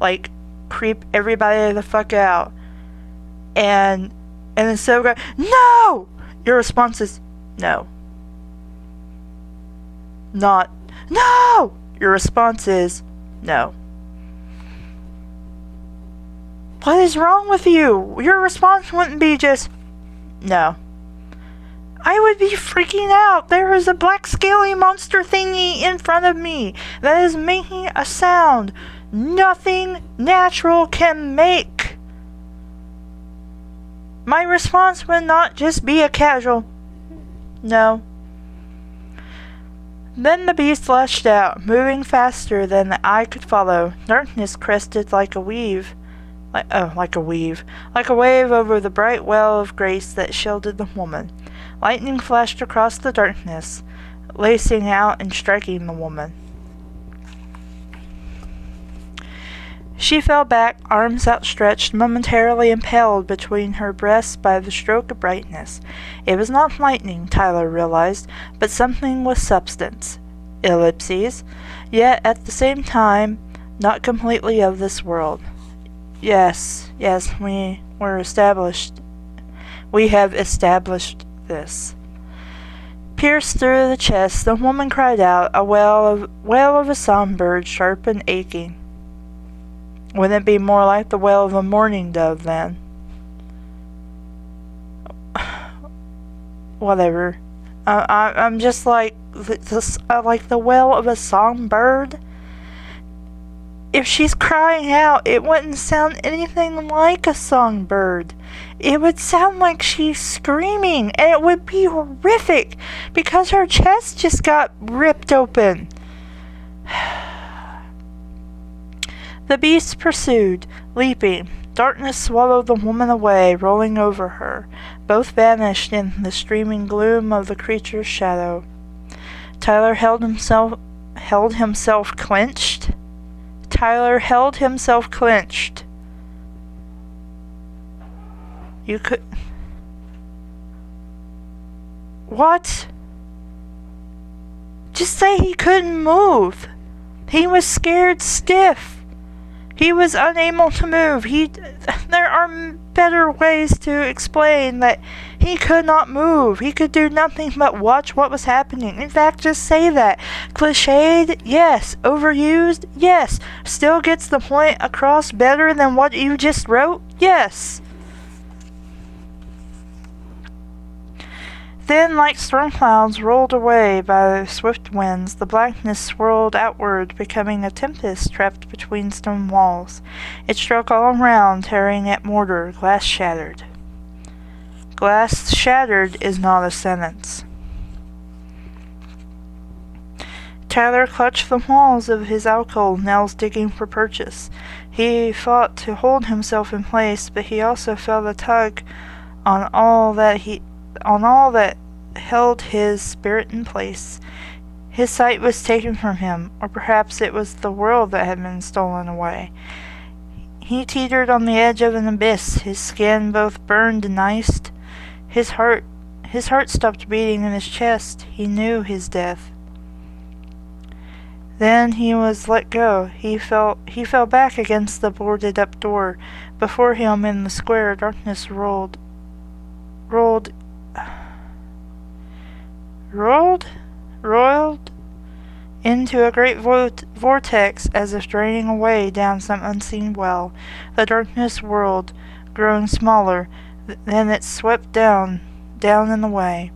like, creep everybody the fuck out. And instead of going, no! Your response is, no. Not, no! Your response is, no. What is wrong with you? Your response wouldn't be just, no. I would be freaking out. There is a black scaly monster thingy in front of me that is making a sound nothing natural can make. My response would not just be a casual, no. Then the beast lashed out, moving faster than the eye could follow. Darkness crested like a wave over the bright well of grace that shielded the woman. Lightning flashed across the darkness, lacing out and striking the woman. She fell back, arms outstretched, momentarily impaled between her breasts by the stroke of brightness. It was not lightning, Tyler realized, but something with substance. Ellipses, yet at the same time, not completely of this world. Yes, we have established this. Pierced through the chest, the woman cried out, a wail of a songbird, sharp and aching. Wouldn't it be more like the wail of a mourning dove, then? Whatever. I'm just like the wail of a songbird. If she's crying out, it wouldn't sound anything like a songbird. It would sound like she's screaming, and it would be horrific because her chest just got ripped open. The beast pursued, leaping. Darkness swallowed the woman away, rolling over her. Both vanished in the streaming gloom of the creature's shadow. Tyler held himself clenched. You could... What? Just say he couldn't move. He was scared stiff. He was unable to move. There are better ways to explain that he could not move. He could do nothing but watch what was happening. In fact, just say that. Cliched? Yes. Overused? Yes. Still gets the point across better than what you just wrote? Yes. Then, like storm clouds rolled away by swift winds, the blackness swirled outward, becoming a tempest trapped between stone walls. It struck all around, tearing at mortar, glass shattered. Glass shattered is not a sentence. Tyler clutched the walls of his alcove, nails digging for purchase. He fought to hold himself in place, but he also felt a tug on all that held his spirit in place. His sight was taken from him, or perhaps it was the world that had been stolen away. He teetered on the edge of an abyss, his skin both burned and iced. His heart stopped beating in his chest. He knew his death. Then he was let go. He fell back against the boarded up door. Before him in the square, darkness rolled into a great vortex, as if draining away down some unseen well. The darkness whirled, growing smaller, then it swept down and away.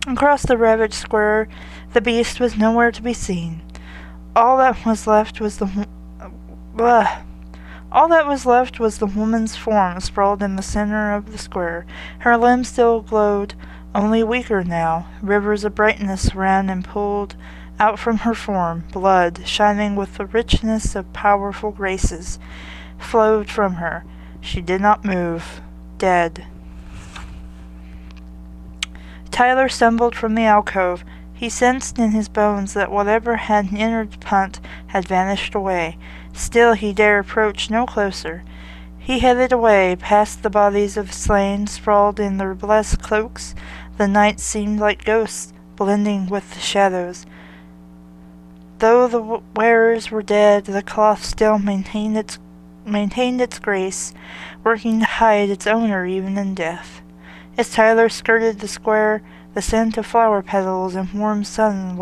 Across the ravaged square, the beast was nowhere to be seen. All that was left was the woman's form sprawled in the center of the square. Her limbs still glowed, only weaker now. Rivers of brightness ran and pulled out from her form. Blood, shining with the richness of powerful graces, flowed from her. She did not move. Dead. Tyler stumbled from the alcove. He sensed in his bones that whatever had entered Punt had vanished away. Still he dare approach no closer. He headed away, past the bodies of slain sprawled in their blessed cloaks. The night seemed like ghosts, blending with the shadows. Though the wearers were dead, the cloth still maintained its grace, working to hide its owner even in death. As Tyler skirted the square, the scent of flower petals and warm sun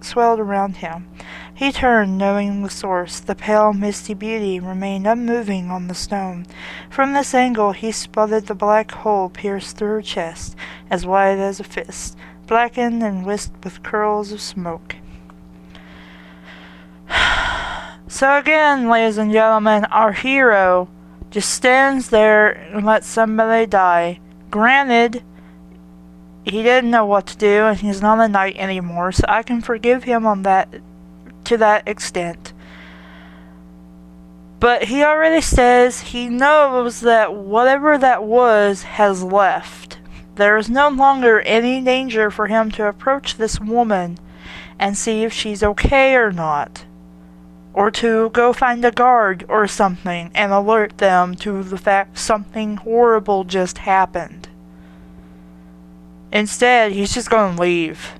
swelled around him. He turned, knowing the source. The pale, misty beauty remained unmoving on the stone. From this angle he spotted the black hole pierced through her chest, as wide as a fist, blackened and whisked with curls of smoke. So again, ladies and gentlemen, our hero just stands there and lets somebody die. Granted, he didn't know what to do, and he's not a knight anymore, so I can forgive him on that, to that extent. But he already says he knows that whatever that was has left. There is no longer any danger for him to approach this woman and see if she's okay or not. Or to go find a guard or something and alert them to the fact something horrible just happened. Instead, he's just going to leave.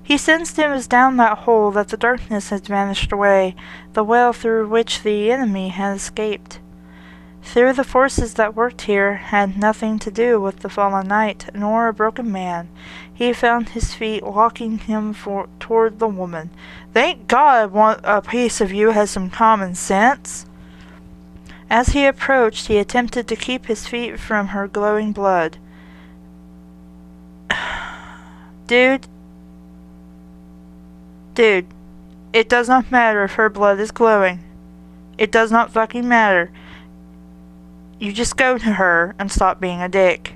He sensed it was down that hole that the darkness had vanished away, the well through which the enemy had escaped. Through the forces that worked here had nothing to do with the fallen knight, nor a broken man. He found his feet walking him toward the woman. Thank God a piece of you has some common sense. As he approached, he attempted to keep his feet from her glowing blood. Dude, it does not matter if her blood is glowing. It does not fucking matter. You just go to her and stop being a dick.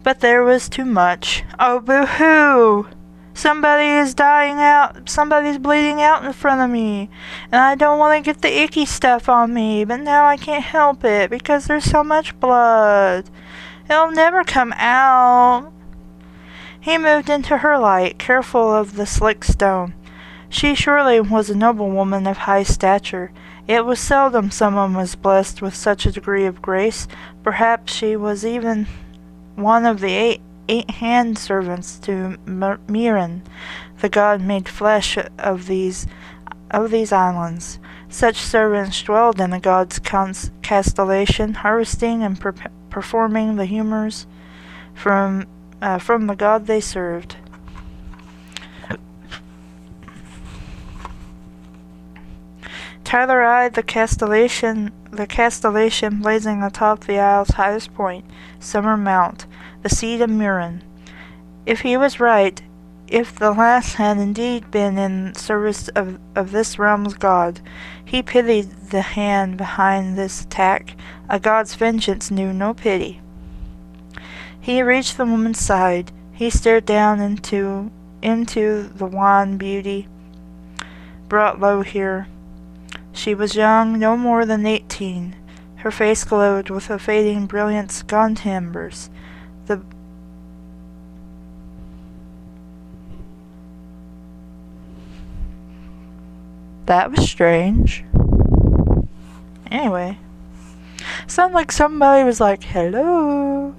But there was too much. Oh, boo-hoo! Somebody is dying out. Somebody's bleeding out in front of me. And I don't want to get the icky stuff on me, but now I can't help it because there's so much blood. It'll never come out. He moved into her light, careful of the slick stone. She surely was a noblewoman of high stature. It was seldom someone was blessed with such a degree of grace. Perhaps she was even one of the eight hand servants to Mirren, the god made flesh of these islands. Such servants dwelled in the god's constellation, harvesting and performing the humors from the god they served. Tyler eyed the castellation blazing atop the isle's highest point, Summer Mount, the seat of Mirren. If he was right, if the last had indeed been in service of this realm's god, he pitied the hand behind this attack. A god's vengeance knew no pity. He reached the woman's side. He stared down into the wan beauty brought low here. She was young, no more than 18. Her face glowed with a fading brilliance gone to embers. That was strange. Anyway. Sounded like somebody was like, hello.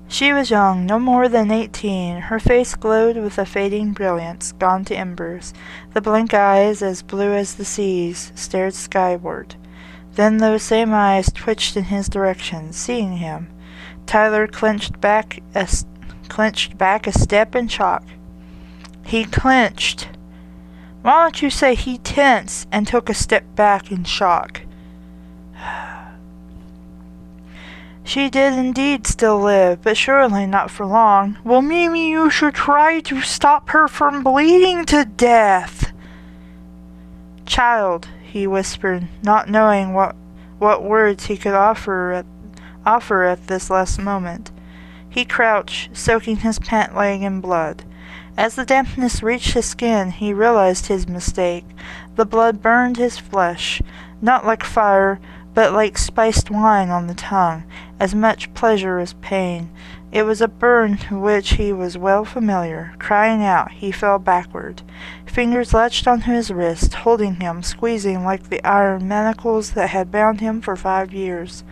She was young, no more than 18. Her face glowed with a fading brilliance, gone to embers. The blank eyes, as blue as the seas, stared skyward. Then those same eyes twitched in his direction, seeing him. Tyler clenched back a step in shock. He clenched. Why don't you say he tensed and took a step back in shock? She did indeed still live, but surely not for long. Well, Mimi, you should try to stop her from bleeding to death. Child, he whispered, not knowing what words he could offer at this last moment. He crouched, soaking his pant leg in blood. As the dampness reached his skin, he realized his mistake. The blood burned his flesh, not like fire, but like spiced wine on the tongue, as much pleasure as pain. It was a burn to which he was well familiar. Crying out, he fell backward. Fingers latched onto his wrist, holding him, squeezing like the iron manacles that had bound him for 5 years.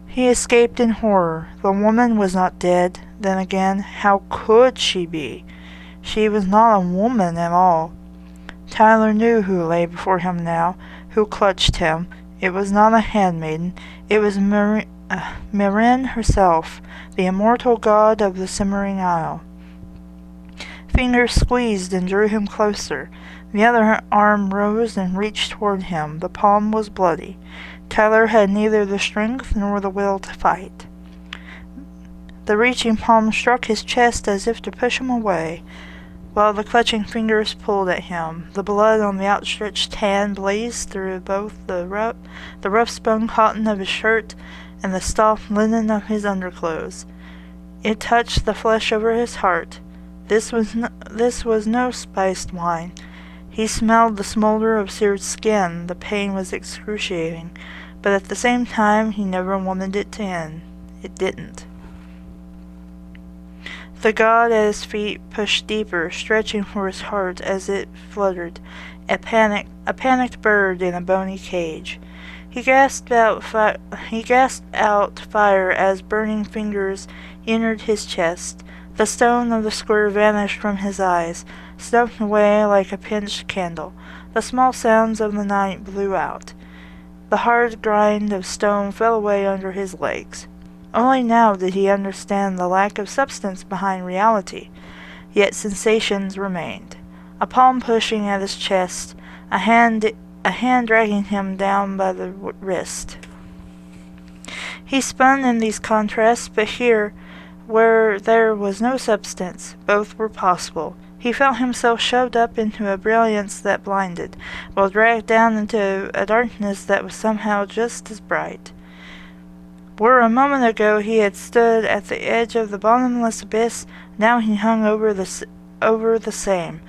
He escaped in horror. The woman was not dead. Then again, how could she be? She was not a woman at all. Tyler knew who lay before him now, who clutched him. It was not a handmaiden. It was Marin herself, the immortal god of the Cimmering Isle. Fingers squeezed and drew him closer. The other arm rose and reached toward him. The palm was bloody. Tyler had neither the strength nor the will to fight. The reaching palm struck his chest as if to push him away, while the clutching fingers pulled at him. The blood on the outstretched hand blazed through both the rough-spun cotton of his shirt and the soft linen of his underclothes. It touched the flesh over his heart. This was no spiced wine. He smelled the smolder of seared skin. The pain was excruciating, but at the same time he never wanted it to end. It didn't. The god at his feet pushed deeper, stretching for his heart as it fluttered, a panicked bird in a bony cage. He gasped out fire as burning fingers entered his chest. The stone of the square vanished from his eyes, snuffed away like a pinched candle. The small sounds of the night blew out. The hard grind of stone fell away under his legs. Only now did he understand the lack of substance behind reality, yet sensations remained. A palm pushing at his chest, a hand dragging him down by the wrist. He spun in these contrasts, but here, where there was no substance, both were possible. He felt himself shoved up into a brilliance that blinded, while dragged down into a darkness that was somehow just as bright. Where a moment ago he had stood at the edge of the bottomless abyss, now he hung over the same.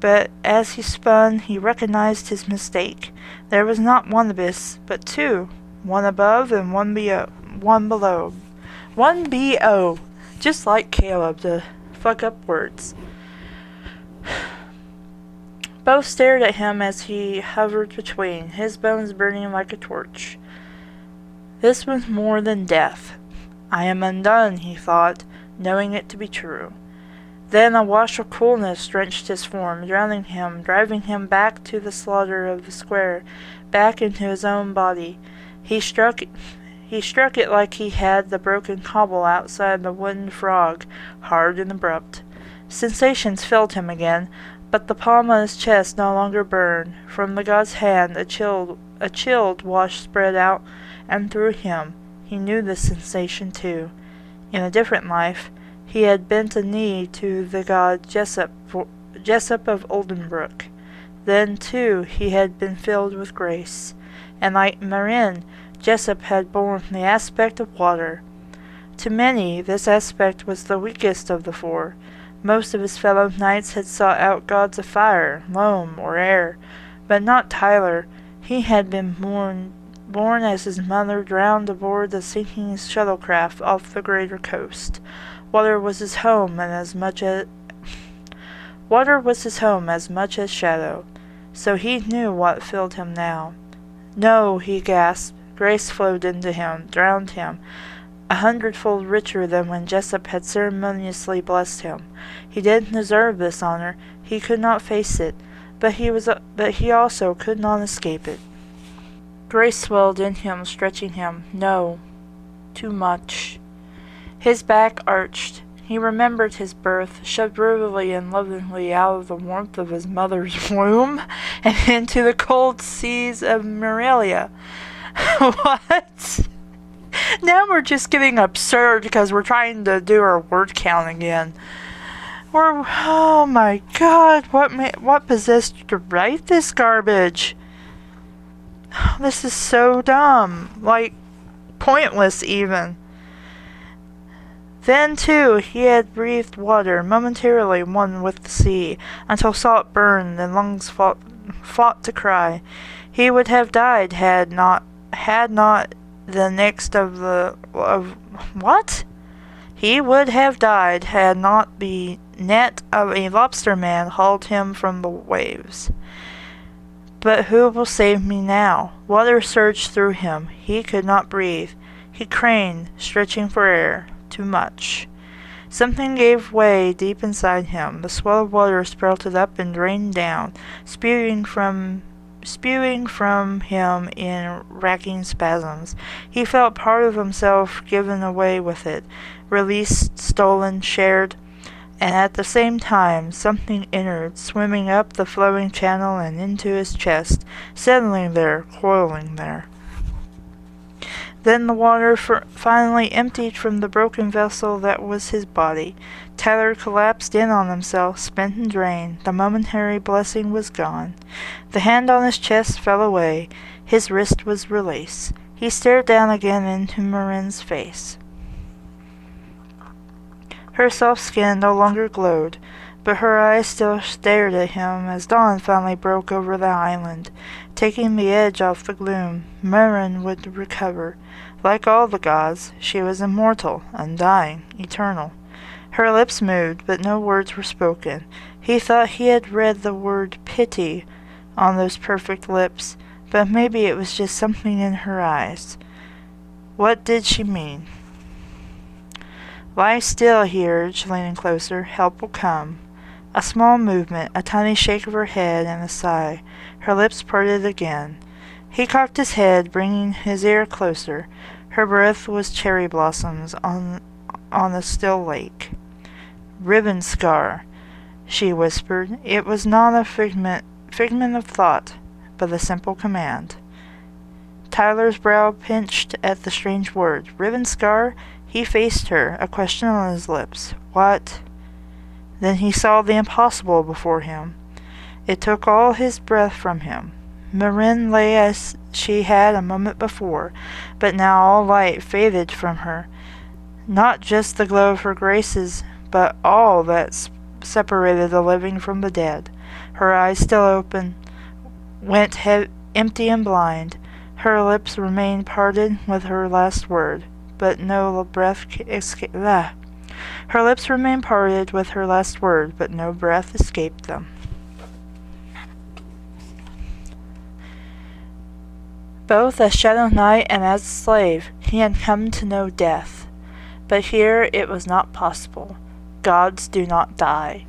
But as he spun, he recognized his mistake. There was not one abyss, but two, one above and one below. One B.O., just like Caleb, to fuck up words. Both stared at him as he hovered between, his bones burning like a torch. This was more than death. I am undone, he thought, knowing it to be true. Then a wash of coolness drenched his form, drowning him, driving him back to the slaughter of the square, back into his own body. He struck it like he had the broken cobble outside the wooden frog, hard and abrupt. Sensations filled him again, but the palm on his chest no longer burned. From the god's hand a chilled wash spread out and through him. He knew this sensation too. In a different life, he had bent a knee to the god Jessup of Oldenbrook. Then, too, he had been filled with grace, and like Marin, Jessup had borne the aspect of water. To many, this aspect was the weakest of the four. Most of his fellow knights had sought out gods of fire, loam, or air, but not Tyler. He had been born as his mother drowned aboard the sinking shuttlecraft off the greater coast. Water was his home as much as shadow. So he knew what filled him now. No, he gasped. Grace flowed into him, drowned him, 100-fold richer than when Jessup had ceremoniously blessed him. He didn't deserve this honor. He could not face it, but he also could not escape it. Grace swelled in him, stretching him. No, too much. His back arched. He remembered his birth, shoved brutally and lovingly out of the warmth of his mother's womb and into the cold seas of Morelia. What? Now we're just getting absurd because we're trying to do our word count again. Oh my god, what possessed you to write this garbage? This is so dumb. Like, pointless even. Then, too, he had breathed water, momentarily one with the sea, until salt burned and lungs fought to cry. He would have died had not the next of what? He would have died had not the net of a lobsterman hauled him from the waves. But who will save me now? Water surged through him. He could not breathe. He craned, stretching for air. Too much. Something gave way deep inside him. The swell of water sprouted up and drained down, spewing from him in racking spasms. He felt part of himself given away with it, released, stolen, shared, and at the same time something entered, swimming up the flowing channel and into his chest, settling there, coiling there. Then the water finally emptied from the broken vessel that was his body. Tyler collapsed in on himself, spent and drained. The momentary blessing was gone. The hand on his chest fell away. His wrist was released. He stared down again into Marin's face. Her soft skin no longer glowed, but her eyes still stared at him as dawn finally broke over the island, taking the edge off the gloom. Marin would recover. Like all the gods, she was immortal, undying, eternal. Her lips moved, but no words were spoken. He thought he had read the word pity on those perfect lips, but maybe it was just something in her eyes. What did she mean? Lie still, he urged, leaning closer. Help will come. A small movement, a tiny shake of her head, and a sigh. Her lips parted again. He cocked his head, bringing his ear closer. Her breath was cherry blossoms on a still lake. Ribbon scar, she whispered. It was not a figment of thought, but a simple command. Tyler's brow pinched at the strange word. Ribbon scar? He faced her, a question on his lips. What? Then he saw the impossible before him. It took all his breath from him. Marin lay as she had a moment before, but now all light faded from her. Not just the glow of her graces, but all that separated the living from the dead. Her eyes still open, went empty and blind. Her lips remained parted with her last word, but no breath escaped. Her lips remained parted with her last word, but no breath escaped them. Both as Shadow Knight and as a slave, he had come to know death. But here it was not possible. Gods do not die.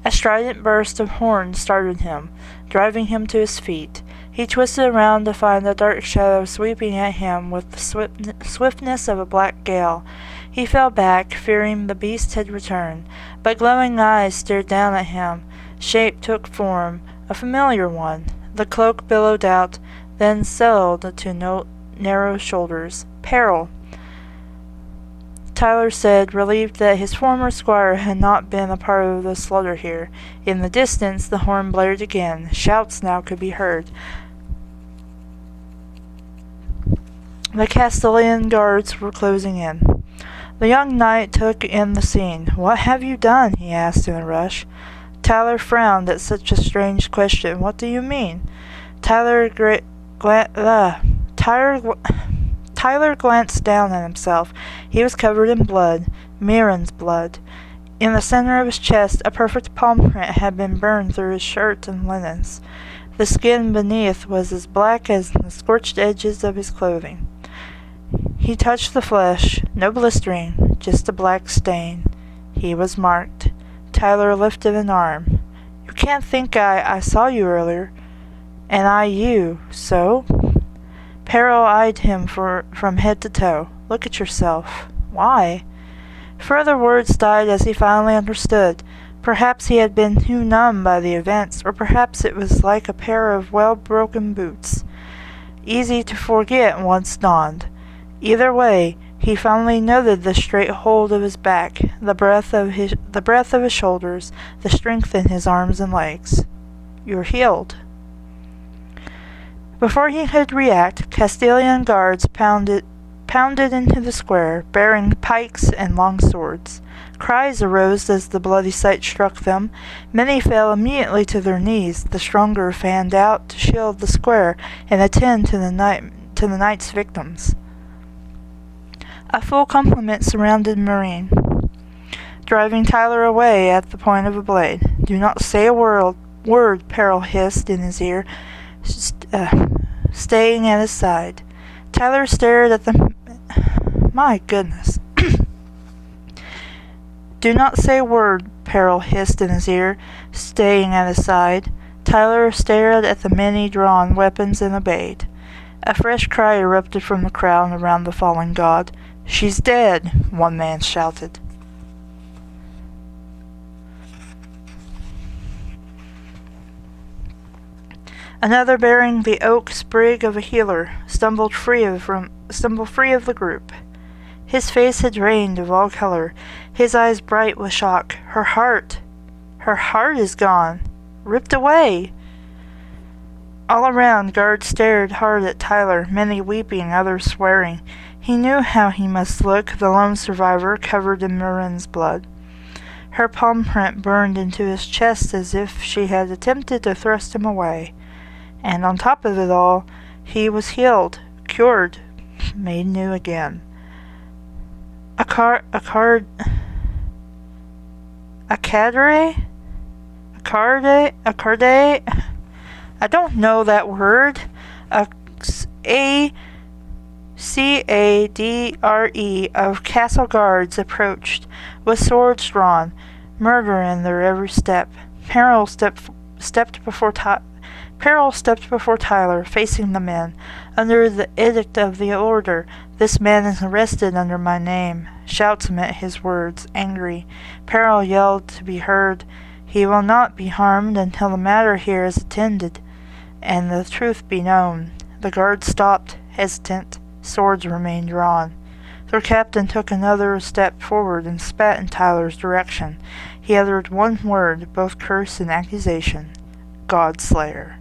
A strident burst of horns startled him, driving him to his feet. He twisted around to find a dark shadow sweeping at him with the swiftness of a black gale. He fell back, fearing the beast had returned, but glowing eyes stared down at him. Shape took form, a familiar one. The cloak billowed out, then settled to narrow shoulders. Peril, Tyler said, relieved that his former squire had not been a part of the slaughter here. In the distance, the horn blared again. Shouts now could be heard. The Castilian guards were closing in. The young knight took in the scene. What have you done? He asked in a rush. Tyler frowned at such a strange question. What do you mean? Tyler glanced down at himself. He was covered in blood, Marin's blood. In the center of his chest, a perfect palm print had been burned through his shirt and linens. The skin beneath was as black as the scorched edges of his clothing. He touched the flesh, no blistering, just a black stain. He was marked. Tyler lifted an arm. You can't think I saw you earlier. And I you, so? Peril eyed him from head to toe. Look at yourself. Why? Further words died as he finally understood. Perhaps he had been too numb by the events, or perhaps it was like a pair of well-broken boots, easy to forget once donned. Either way, he finally noted the straight hold of his back, the breadth of his shoulders, the strength in his arms and legs. You're healed. Before he could react, Castilian guards pounded pounded into the square, bearing pikes and long swords. Cries arose as the bloody sight struck them. Many fell immediately to their knees. The stronger fanned out to shield the square and attend to the knight's victims. A full complement surrounded Marine, driving Tyler away at the point of a blade. "Do not say a word," Peril hissed in his ear, staying at his side. Tyler stared at the... My goodness. "Do not say a word," Peril hissed in his ear, staying at his side. Tyler stared at the many drawn weapons and obeyed. A fresh cry erupted from the crowd around the fallen god. "She's dead," one man shouted. Another, bearing the oak sprig of a healer, stumbled free of the group. His face had drained of all color, his eyes bright with shock. Her heart is gone, ripped away. All around, guards stared hard at Tyler, many weeping, others swearing. He knew how he must look, the lone survivor, covered in Marin's blood. Her palm print burned into his chest as if she had attempted to thrust him away. And on top of it all, he was healed, cured, made new again. A cadre? I don't know that word. A-C-A-D-R-E of castle guards approached, with swords drawn, murder in their every step. Peril stepped before Tyler, facing the men. "Under the edict of the order, this man is arrested under my name." Shouts met his words, angry. Peril yelled to be heard. "He will not be harmed until the matter here is attended, and the truth be known." The guards stopped, hesitant. Swords remained drawn. Their captain took another step forward and spat in Tyler's direction. He uttered one word, both curse and accusation: "Godslayer."